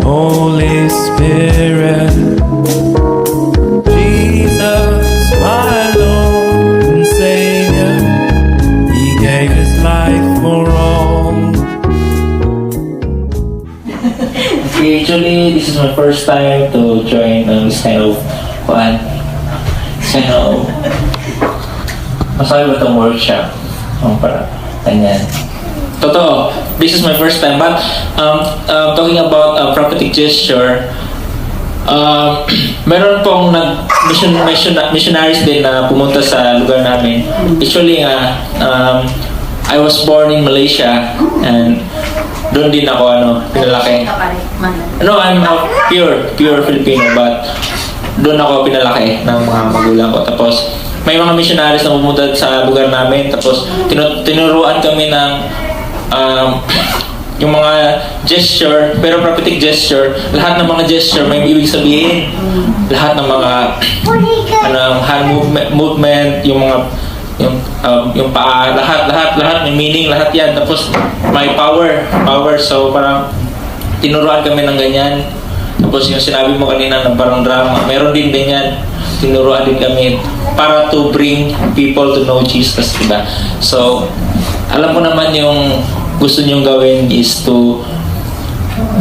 Holy Spirit. Jesus, my Lord and Savior, He gave His life for all. Okay, actually, this is my first time to join this kind of masabi ba itong workshop? Para ganyan. Totoo, this is my first time, but talking about prophetic gesture, meron pong missionaries din na pumunta sa lugar namin. Actually I was born in Malaysia, and doon din ako pinalaki. No, I'm pure Filipino, but doon ako pinalaki ng mga magulang ko. Tapos may mga missionaries na pumunta sa lugar namin, tapos tinuruan kami ng yung mga gesture, pero prophetic gesture. Lahat ng mga gesture may ibig sabihin. Lahat ng mga hand movement, yung mga yung paa, lahat may meaning, lahat yan. Tapos may power. So parang tinuruan kami ng ganyan. Tapos yung sinabi mo kanina na parang drama, meron din ganyan. Tinuruan din kami para to bring people to know Jesus, diba? So, alam ko naman yung gusto nyong gawin is to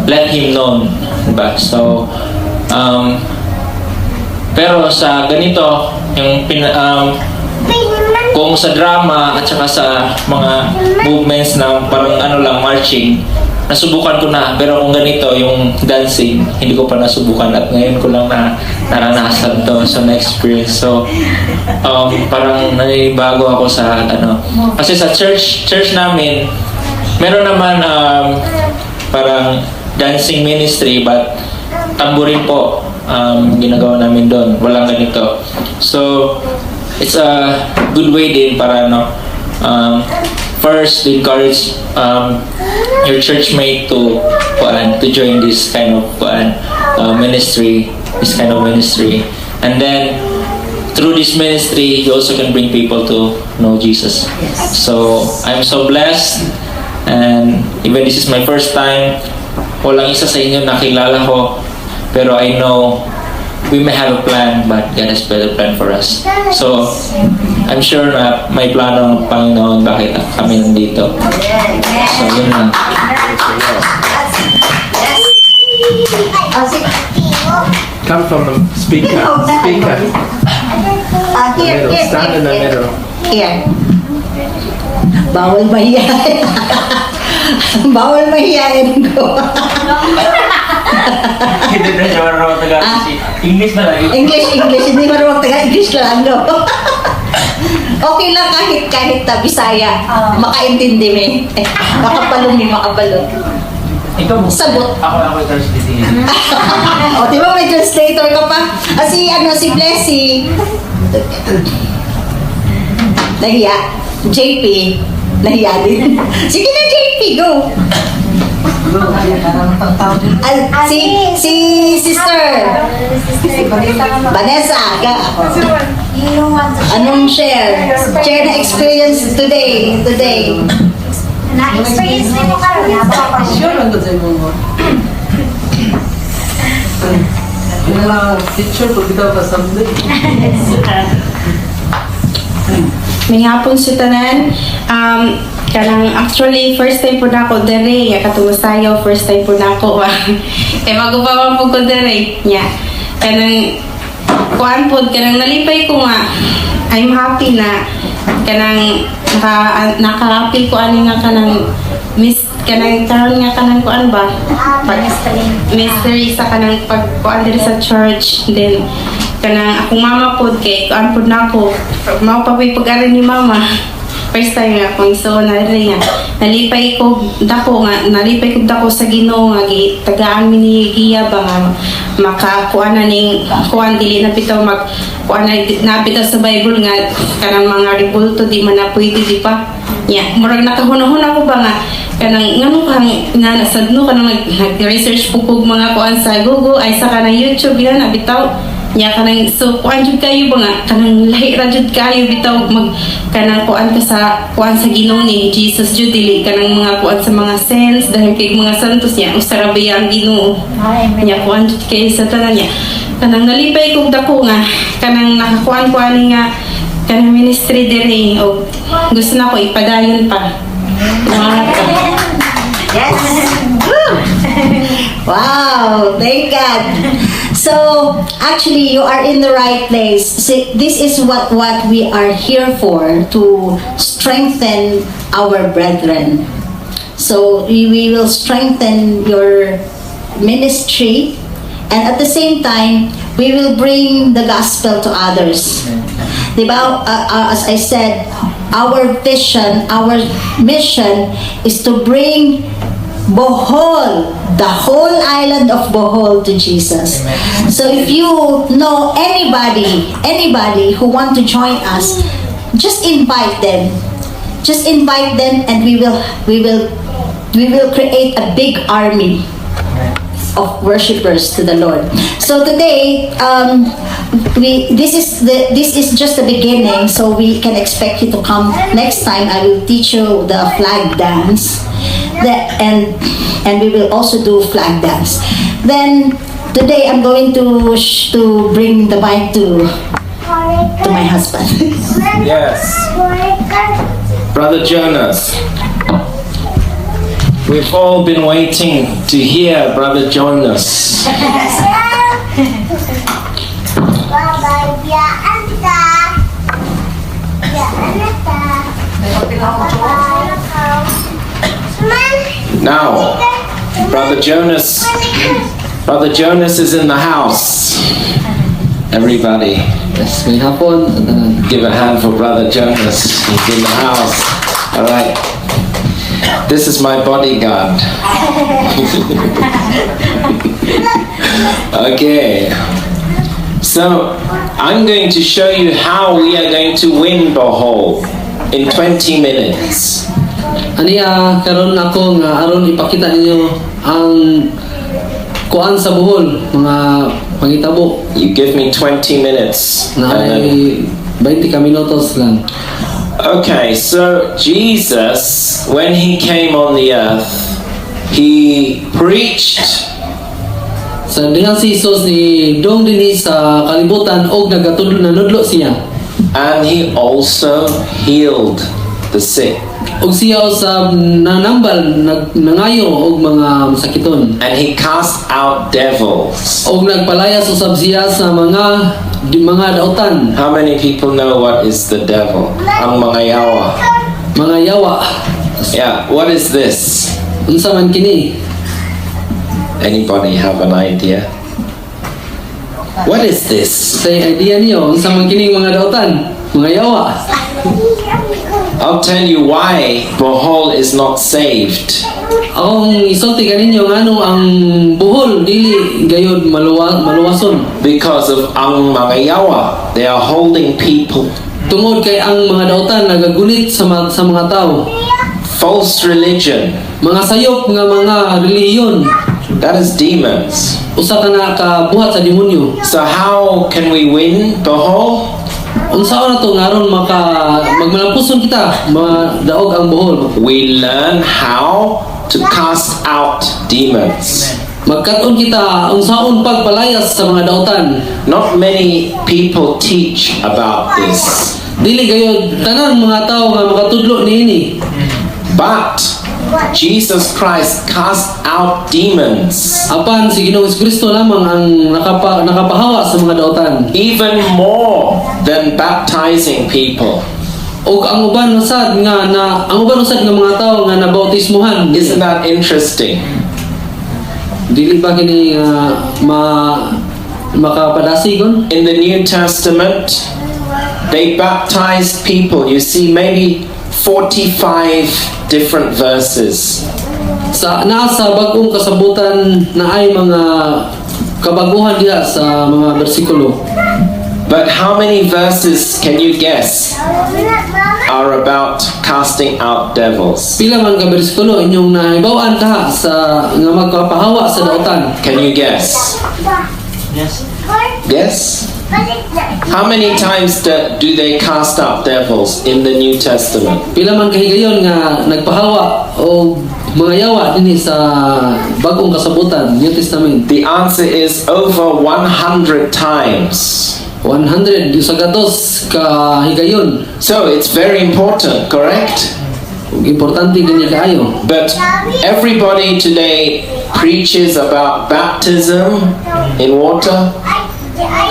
let Him know, diba? So, pero sa ganito, yung kung sa drama at saka sa mga movements na parang ano lang, marching, nasubukan ko na. Pero kung ganito, yung dancing, hindi ko pa nasubukan at ngayon ko lang naranasan to. So, na-experience. So, parang nanibago ako sa ano. Kasi sa church namin, meron naman parang dancing ministry, but tamborin po ginagawa namin doon. Walang ganito. So, it's a good way din para first to encourage your churchmate to join this kind of ministry, and then through this ministry you also can bring people to know Jesus. So I'm so blessed, and even this is my first time, walang isa sa inyo nakilala ko, pero I know we may have a plan, but God has better plan for us. So, I'm sure na may plano ng Panginoon bakit kami nandito. So, yun lang. Come from the speaker. Here, here, Stand in the middle. Here. Bawal mahiyain. Bawal mahiyain ko. Hindi na siya marunong Tagalog. English na lang. English. Hindi marunong English lang, no? Okay lang kahit na Bisaya. Makaintindi mo eh. Makapalo. Ikaw mo. Sagot. Ako translating. O, di ba may translator ka pa? Si Blessy. Nahiya. JP. Nahiya din. Sige na, JP, go. Si Sister Vanessa, anong share na experience today? Na-experience din mo karon ya ba? Sure lang sa imo mo. Teacher pag kita pa someday. May hapon si tanan. Kanang actually first time po na ako dere, ya katulad sayo first time po na ako. Magupawang po ko dere. Ya. Kanang kuan po kanang nalipay ko nga. I'm happy na kanang naka-happy ko ani nga kanang kanang karon nga kanang kuan ba? Mystery sa kanang pagkuan diri sa church, then kanang akong mama pod kay kuan pod na ako. Mao pa pag-aral ni mama. First time nga akong so na rin nga. Nalipay ko dako sa Ginoo nga tagaan mi ni Giya ba nga makakuan na ning kuan dili na bitaw mag kuan na bitaw sa Bible nga kanang mga rebulto di man na pwede di pa. Ya, murag nakahuna-huna ko ba nga kanang ngano kang nga nasadno kanang nag-research po kog mga kuan sa Google ay sa kanang YouTube yan na bitaw. Ya kanang so kuan jud kayo ba nga kanang lahi ra jud kayo bitaw mag kanang kuan ka sa kuan sa Ginoo ni Jesus jud dili kanang mga kuan sa mga saints dahil kay mga santos niya usara ba ang Ginoo. Nya kuan jud kay sa tanan niya. Kanang nalipay kog dako nga kanang nakakuan-kuan nga kanang ministry diri o gusto na ko ipadayon pa. Yes. Wow, thank God. So, actually, you are in the right place. See, this is what we are here for, to strengthen our brethren. So, we will strengthen your ministry, and at the same time, we will bring the gospel to others. Diba? As I said, our vision, our mission is to bring Bohol, the whole island of Bohol to Jesus. So if you know anybody who want to join us, just invite them. Just invite them, and we will create a big army of worshipers to the Lord. So today, this is just the beginning. So we can expect you to come next time. I will teach you the flag dance, and we will also do flag dance. Then Today I'm going to bring the bike to my husband. Yes. Brother Jonas. We've all been waiting to hear Brother Jonas. Now, Brother Jonas is in the house. Everybody, Yes, may hapon. give a hand for Brother Jonas. He's in the house. All right. This is my bodyguard. Okay. So, I'm going to show you how we are going to win Bohol in 20 minutes. Aniya, karon ako nga aron ipakita ninyo ang kuan sa buhol, mga pangitabo You give me 20 minutes. na and then- ay 20 ka minutos lang. Okay, so Jesus, when he came on the earth, he preached, Sa dihang si Jesus ni dong dinhi sa kalibutan og nanudlo siya. and he also healed the sick. Og siya usab nanambal nangayo og mga sakiton. And he cast out devils. Og nagpalayas usab siya sa mga dautan, How many people know what is the devil? Ang mga yawa. mga yawa. Yeah, what is this? Unsa man kini? Anybody have an idea? What is this? Say idea niyo unsa man kini mga dautan, mga yawa. I'll tell you why Bohol is not saved. Akong isulti kaninyo ngano ang buhol dili gayud maluwason. Because of ang mga yawa. They are holding people. Tungod kay ang mga dautan nagagunit sa mga tao. False religion. Mga sayop nga mga relihiyon. That is demons. Usa ka na kabuhat sa demonyo. So how can we win Bohol? Unsaon na to ngaron magmalampuson kita daog ang buhol. We learn how to cast out demons. Magkaton kita unsaon pagpalayas sa mga dautan. Not many people teach about this. Dili gayud tanan mga tao nga makatudlo niini. But Jesus Christ cast out demons Apan si Ginoong Kristo lamang ang nakapahawa sa mga dautan. even more than baptizing people. Og ang uban usad nga mga tao nga nabautismohan. Isn't that interesting? Dili ba kini makapadasigon? In the New Testament, they baptized people. You see, maybe 45 different verses. Sa nasa bagong kasabutan na ay mga kabaguhan diha sa mga bersikulo. But how many verses can you guess are about casting out devils? Pila man ka bersikulo inyong nahibaw-an kaha sa nga magpapahawa sa dautan? Can you guess? Yes? How many times do they cast out devils in the New Testament? Pila man kahigayon nga nagpahawa o mga yawa dinhi sa bagong kasabutan, New Testament. The answer is over 100 times. 100 sa gatos ka higayon. So it's very important, correct? Importante gani kaayo. But everybody today preaches about baptism in water.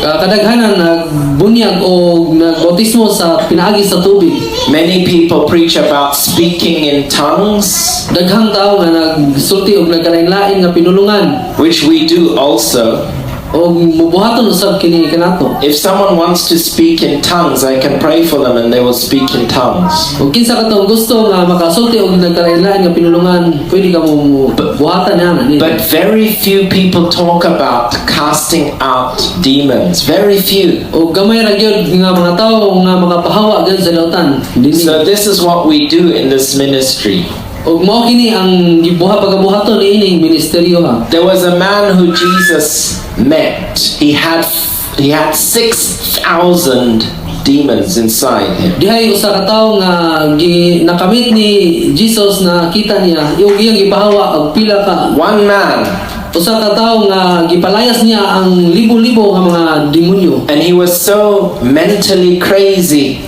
Kadaghanan nagbunyag o nagbautismo sa pinaagi sa tubig. Many people preach about speaking in tongues, Daghang tao nga nagsulti og nagkalain-lain nga pinulungan which we do also. o mubuhaton usab kini kanato. If someone wants to speak in tongues, I can pray for them and they will speak in tongues. Kung kinsa ka taong gusto nga makasulti og nagkalain-lain nga pinulungan, pwede ka mo buhatan niya. But very few people talk about casting out demons. Very few. O gamay ra gyud nga mga tao nga makapahawa gyud sa dautan. Dili. So this is what we do in this ministry. Og mao kini ang pagabuhaton niining ministeryo ha. There was a man who Jesus met. He had 6,000 demons inside him. Dihay usa ka tawo nga nakamit ni Jesus na kita niya yung iyang gipahawa og pila ka One man usa ka tawo nga gipalayas niya ang libo-libo nga mga demonyo. And he was so mentally crazy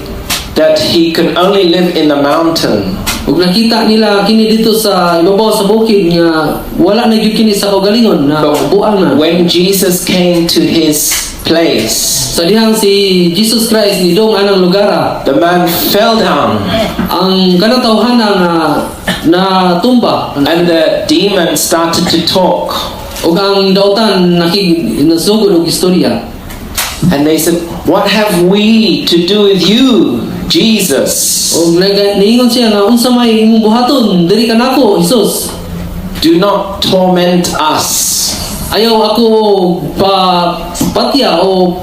that he could only live in the mountain. Ug nakita nila kini dito sa ibabaw sa bukid nga wala na gyud kini sa kaugalingon na buang na. When Jesus came to his place, Sa dihang si Jesus Christ nidong anang lugar, the man fell down ang kanatawhana nga na tumba and the demon started to talk. ug ang dautan nasugod og istorya. And they said, "What have we to do with you, Jesus? Og niingon siya nga unsa may imong buhaton diri kanako Jesus. Do not torment us." Ayaw ako patya o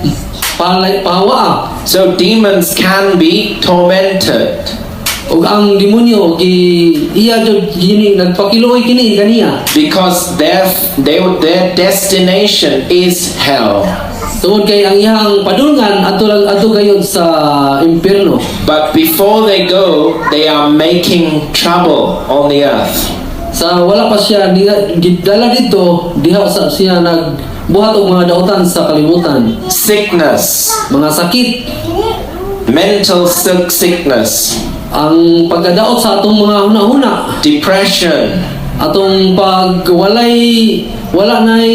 pahawa. So demons can be tormented. Ug ang demonyo iya jud gini nagpakiluoy kini kaniya. Because their destination is hell. Tungod kay ang iyang padulngan adto gayud sa impierno. But before they go, they are making trouble on the earth. Sa wala pa siya gidala dito diha sa siya nagbuhat og mga dautan sa kalibutan. Sickness, Mga sakit, mental sickness, ang pagkadaot sa atong mga hunahuna, depression, atong wala nay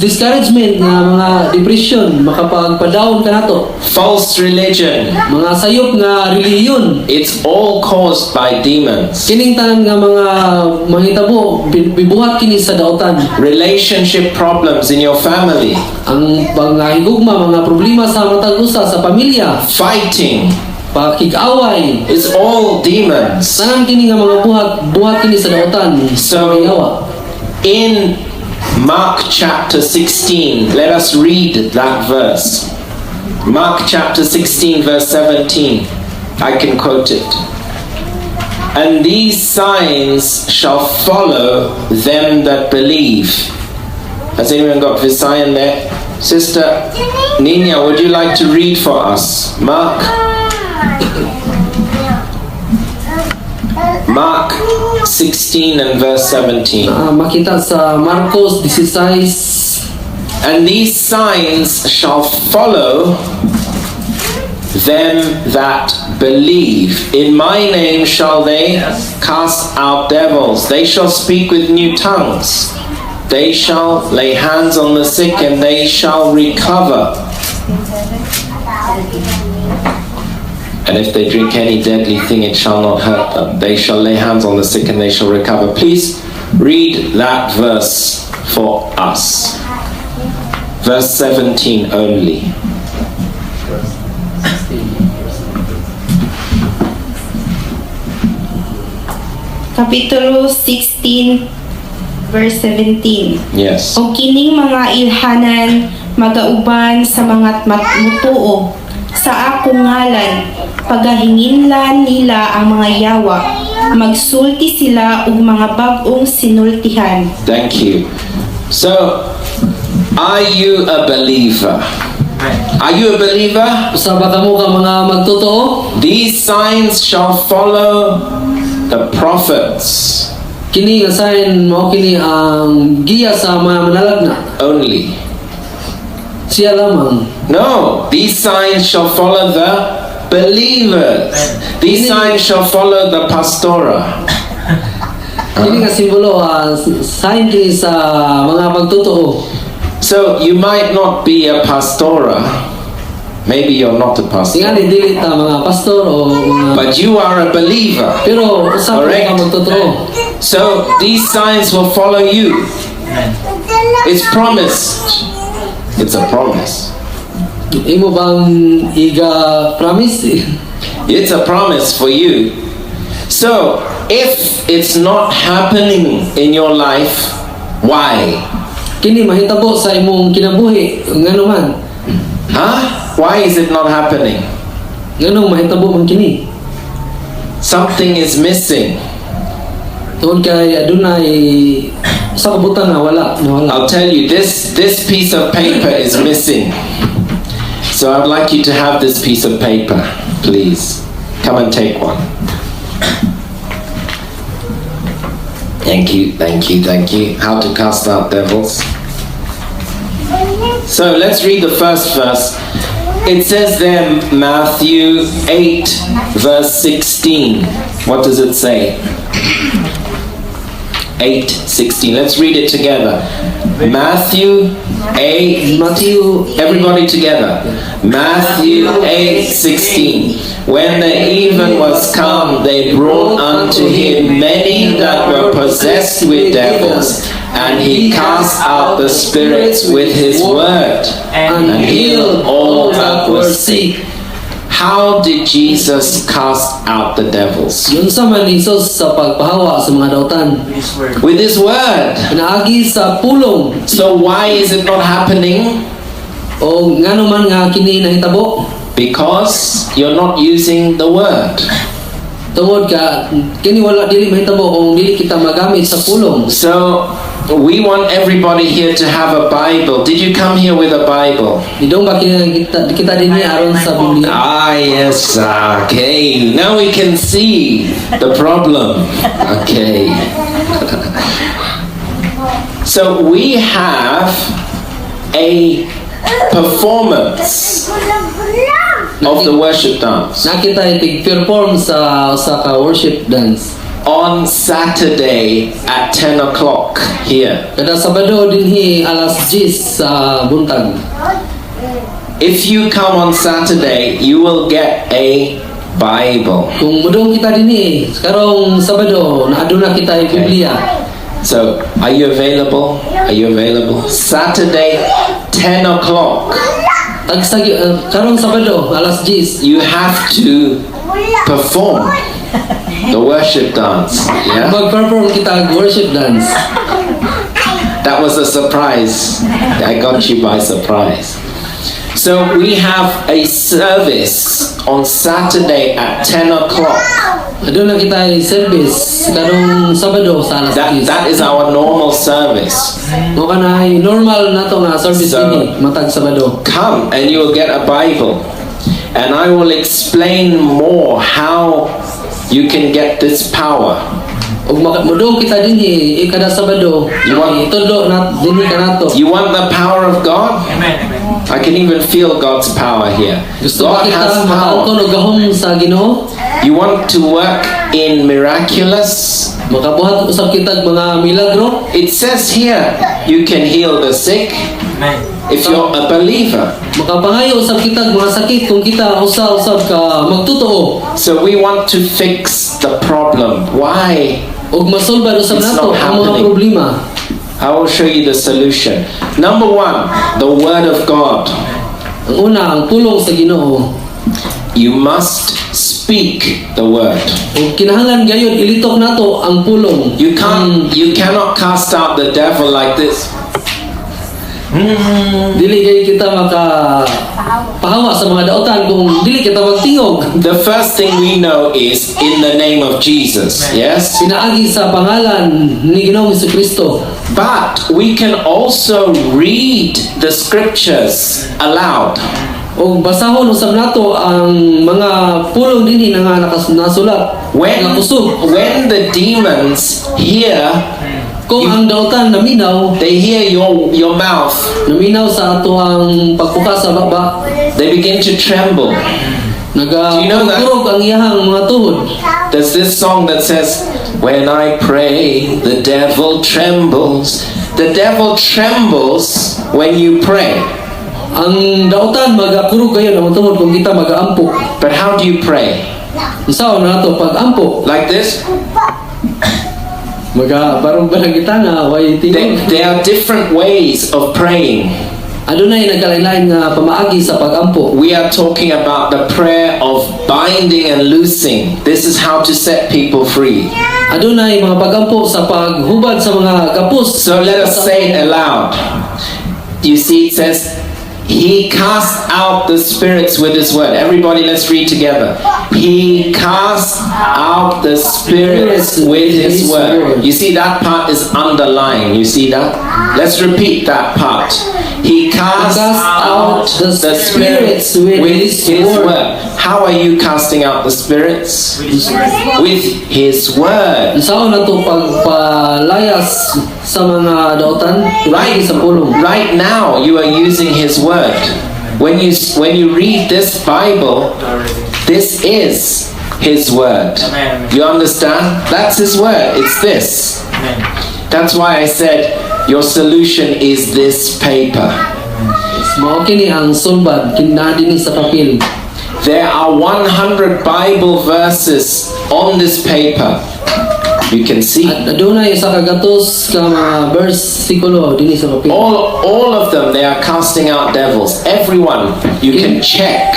discouragement nga mga depression makapagpadaon kanato, false religion. mga sayop nga relihiyon. It's all caused by demons. Kining tanan nga mga mahitabo bibuhat kini sa dautan. Relationship problems in your family, Ang pangahigugma mga problema sa matag usa sa pamilya, fighting, pakig-away, it's all demons. tanan kini nga mga buhat kini sa dautan. So, Yawa. in Mark chapter 16, let us read that verse. Mark chapter 16, verse 17. I can quote it. And these signs shall follow them that believe. Has anyone got Visayan there? Sister Nina, would you like to read for us? Mark 16 and verse 17. Makita sa Marcos 16. And these signs shall follow them that believe. In my name shall they cast out devils. They shall speak with new tongues. They shall lay hands on the sick and they shall recover. And if they drink any deadly thing, it shall not hurt them. They shall lay hands on the sick and they shall recover. Please read that verse for us. Verse 17 only. Kapitulo 16, verse 17. Yes. O kining mga ilhanan magauban sa mga mutuo sa akong ngalan, pagahinginlan nila ang mga yawa, magsulti sila og mga bag-ong sinultihan. Thank you. So, are you a believer? Are you a believer? Usa ba kamo ka mga magtotoo? These signs shall follow the prophets Kini nga sign mao kini ang giya sa mga manalagna. only. Siya lamang. No, these signs shall follow the believers. These signs shall follow the pastora. Kini nga simbolo sign kini sa mga magtotoo. So you might not be a pastora. Maybe you're not a pastor. Tingali dili ta mga pastor o mga But you are a believer. pero usa Correct. ka magtotoo. So these signs will follow you. It's promised. It's a promise. Imo bang iga promise? It's a promise for you. So if it's not happening in your life, why? Kini mahitabo sa imong kinabuhi ngano man. Huh? Why is it not happening? Nganong mahitabo man kini? Something is missing. Tungod kay adunay sa kabutan na wala. I'll tell you, this piece of paper is missing. So I'd like you to have this piece of paper, please. Come and take one. Thank you, thank you, thank you. How to cast out devils. So let's read the first verse. It says there, Matthew 8, verse 16. What does it say? 8:16. Let's read it together. Matthew 8. Everybody together. Matthew 8:16. When the even was come, they brought unto him many that were possessed with devils, and he cast out the spirits with his word, and healed all that were sick. How did Jesus cast out the devils? Yun sa man Jesus sa pagpahawa sa mga dautan. With his word. Pinaagi sa pulong. So why is it not happening? O ngano man nga kini nahitabo? Because you're not using the word. Tungod ka kini wala dili mahitabo kung dili kita magamit sa pulong. So we want everybody here to have a Bible. Did you come here with a Bible? Didong ba kita dinhi aron sa Biblia? Ah, yes. Okay. Now we can see the problem. Okay. So we have a performance of the worship dance Nakita itig perform sa ka worship dance. on Saturday at 10 o'clock here. Kada Sabado dinhi alas 10 sa buntag. If you come on Saturday, you will get a Bible. Kung mudong kita dinhi karong Sabado naaduna kita ang Biblia. So, are you available? Are you available? Saturday, 10 o'clock. Karong Sabado alas 10 You have to perform the worship dance. Yeah? mag-perform kita ang worship dance. That was a surprise. I got you by surprise. So we have a service on Saturday at 10 o'clock. Aduna kita ang service karong Sabado sa alas 10. That is our normal service. Mo kana normal nato nga service So- dinhi matag Sabado. Come and you will get a Bible. And I will explain more how you can get this power. Ug mudong kita dinhi kada Sabado. Itulo na dinhi kanato. You want the power of God? I can even feel God's power here. Gusto ba God has kita power. makaangkon og gahom sa Ginoo? You want to work in miraculous? Makabuhat usab kita og mga milagro? It says here, you can heal the sick if you're a believer. Makapangayo usab kita og mga sakit kung kita usab ka magtotoo. So we want to fix the problem. Why? Ug masolban usab It's nato not ang mga happening. problema. I will show you the solution. Number one, the Word of God. Ang una, ang pulong sa Ginoo. You must speak the Word. Ug kinahanglan gayon ilitok nato ang pulong. You cannot cast out the devil like this. Dili gay kita maka pahawa sa mga dautan kung dili kita magtingog. The first thing we know is in the name of Jesus. Yes? Pinaagi sa pangalan ni Ginoong Jesucristo. But we can also read the scriptures aloud. O basahon usab nato ang mga pulong dinhi nga nasulat. Nga kusog. When the demons hear, Kung ang dautan naminaw, they hear your mouth, naminaw sa ato ang pagpuka sa baba. they begin to tremble. you know that? Nagkurog ang iyahang mga tuhod. There's this song that says, when I pray, the devil trembles. The devil trembles when you pray. Ang dautan magakurog kayo ng tuhod kung kita magaampo. But how do you pray? Usaw na nato pag-ampo. Like this? Barong ba kita nga way tingog. There are different ways of praying. Adunay nagkalain-lain nga pamaagi sa pag-ampo. We are talking about the prayer of binding and loosing. This is how to set people free. Adunay mga pag-ampo sa paghubad sa mga kapos. So let us say it aloud. You see, it says, He cast out the spirits with His word. Everybody, let's read together. He cast out the spirits with His word. You see, that part is underlined. You see that? Let's repeat that part. He cast out the spirits with His word. How are you casting out the spirits? With His word. Isaon na to pagpalayas sa mga dautan, Right, sa pulong. right now you are using His word. When you read this Bible, this is His word. You understand? That's His word. It's this. That's why I said your solution is this paper. Mao kini ang sulbad kinadini sa papel. There are 100 Bible verses on this paper. You can see. At adunay sa kagatos ka mga bersikulo dinhi sa papel. All of them, they are casting out devils. Everyone, you can check.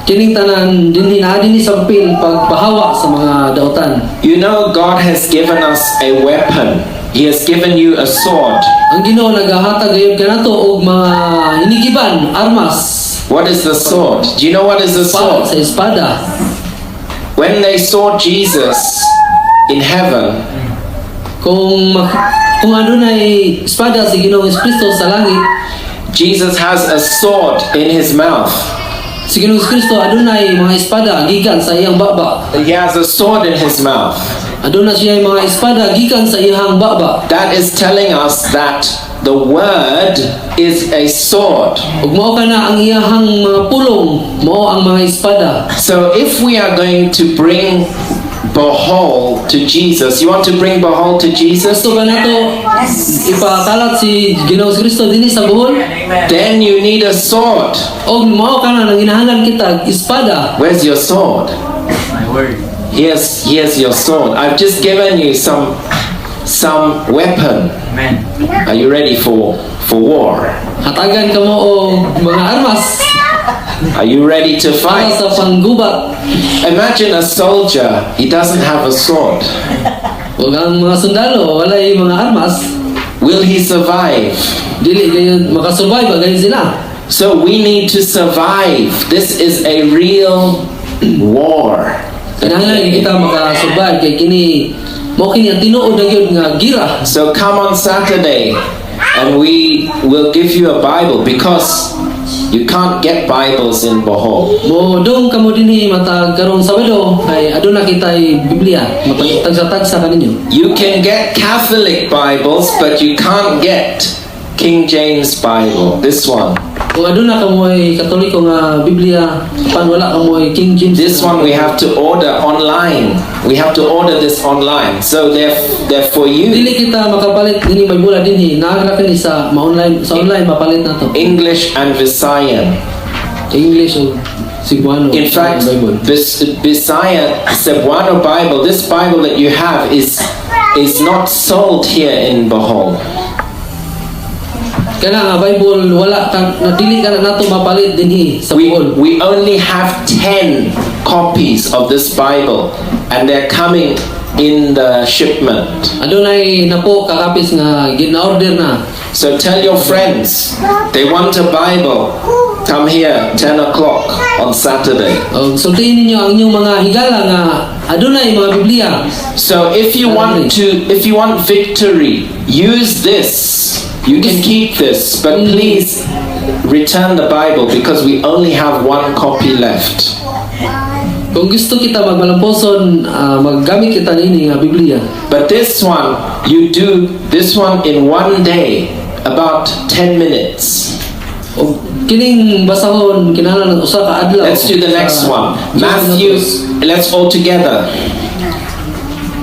Kining tanan dinhi na dinhi sa papel pagpahawa sa mga dautan. You know, God has given us a weapon. He has given you a sword. Ang Ginoo nagahatag gayud kanato og mga hinigiban, armas. What is the sword? Do you know what is the Sa sword? espada. When they saw Jesus in heaven, Kung adunay espada si Ginoong Kristo sa langit, Jesus has a sword in his mouth. si Ginoong Kristo adunay mga espada gikan sa iyang baba. He has a sword in his mouth. Aduna siya mga espada gikan sa iyang baba. That is telling us that the word is a sword. Ug mao kana ang iyang mga pulong, mao ang mga espada. So if we are going to bring Bohol to Jesus, you want to bring Bohol to Jesus? Gusto ba nato ipakalat si Ginoong Kristo dinhi sa buhol? Then you need a sword. Og mao kana nang ginahangan kita espada. Where's your sword? My word. Here's your sword. I've just given you some weapon. Amen. Are you ready for war? Hatagan kamo og mga armas Are you ready to para fight? sa panggubat. Imagine a soldier, he doesn't have a sword. Ug ang mga sundalo walay mga armas, Will he survive? dili gayud makasurvive gayud sila. So we need to survive. This is a real war. Kinahanglan kita makasurvive kay kini mao kini ang tinuod na gyud nga gira. So come on Saturday and we will give you a Bible because you can't get Bibles in Bohol. Mo dong kamo dinhi matag karong Sabado kay aduna kitay Biblia matag tagsa kaninyo. You can get Catholic Bibles, but you can't get King James Bible. This one. Kung aduna kamoy Katoliko nga Biblia pan wala kamoy King James. This one we have to order online. We have to order this online. So they're for you. Dili kita makapalit dinhi may bula dinhi naagla kani sa online mapalit na to. English and Visayan. English o Cebuano. In fact, Bible. Visaya Cebuano Bible, this Bible that you have is not sold here in Bohol. Kana nga Bible wala kang dili ka na nato mapalit dinhi sa We Bohol. only have 10 copies of this Bible, and they're coming in the shipment. Adunay napo kakapis nga gina-order na. So tell your friends, they want a Bible. Come here, 10 o'clock on Saturday. Sultihin ninyo ang inyong mga higala nga adunay mga Biblia. So if you want victory, use this. You can keep this, but please return the Bible because we only have one copy left. Kung gusto kita magmalamposon, maggamit kita nini nga Biblia. But this one, you do this one in one day, about 10 minutes. O kining basahon kinahanglan ng usa ka adlaw. Let's do the next one. Matthew, let's all together.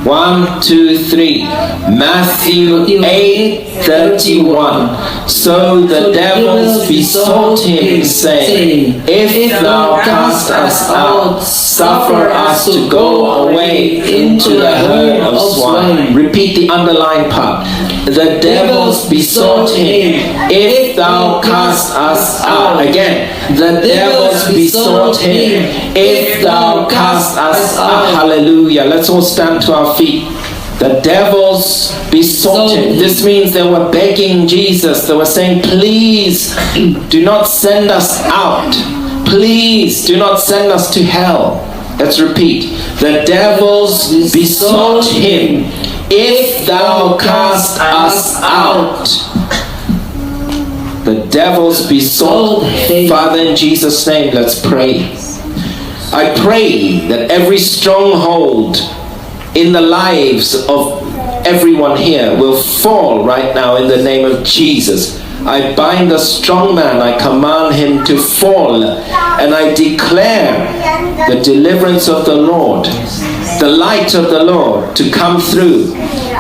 1, 2, 3. Matthew 8:31. So the devils besought him, saying, If thou cast us out, suffer us to go away into the herd of swine. Repeat the underlined part. The devils besought him, If thou cast us out. Again. The devils besought him, If thou cast us out. Hallelujah. Let's all stand to our feet. The devils besought him. This means they were begging Jesus. They were saying, please do not send us out. Please do not send us to hell. Let's repeat. The devils besought him, if thou cast us out. The devils besought him. Father, in Jesus' name, let's pray. I pray that every stronghold in the lives of everyone here will fall right now in the name of Jesus. I bind the strong man, I command him to fall, and I declare the deliverance of the Lord, the light of the Lord to come through,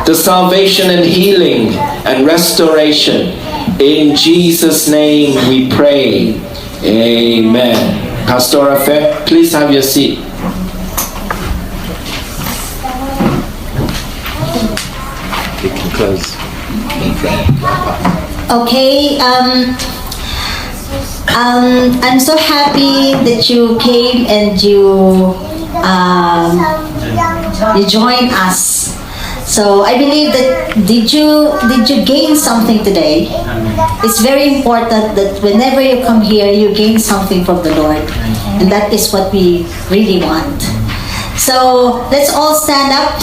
the salvation and healing and restoration. In Jesus' name we pray. Amen. Pastor Afe, please have your seat. You can close. Okay, I'm so happy that you came and you joined us. So I believe that did you gain something today? It's very important that whenever you come here, you gain something from the Lord, and that is what we really want. So let's all stand up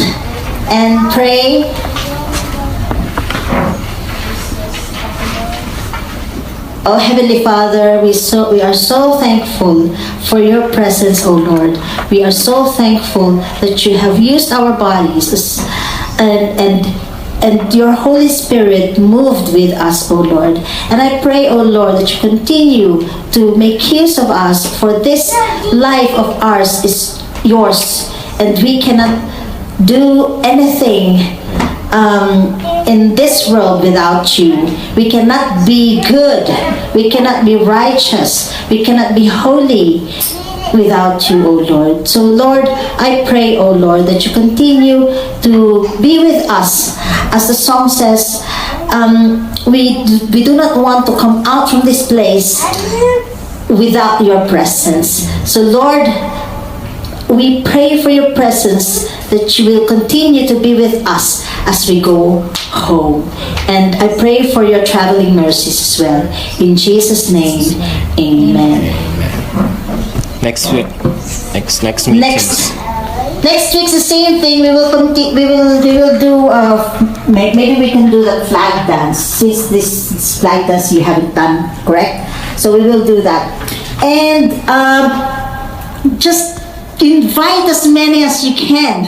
and pray. Oh Heavenly Father, we are so thankful for your presence, oh Lord. We are so thankful that you have used our bodies and your Holy Spirit moved with us, oh Lord. And I pray, oh Lord, that you continue to make use of us, for this life of ours is yours, and we cannot do anything in this world without you. We cannot be good, we cannot be righteous, we cannot be holy without you, O Lord. So Lord, I pray, O Lord, that you continue to be with us. As the song says, we do not want to come out from this place without your presence. So Lord, we pray for your presence, that you will continue to be with us as we go home. And I pray for your traveling mercies as well. In Jesus' name, amen. Next week, next meeting. Next week's the same thing. We will continue. We will do. Maybe we can do the flag dance. Since this flag dance you haven't done, correct? So we will do that. And just invite as many as you can.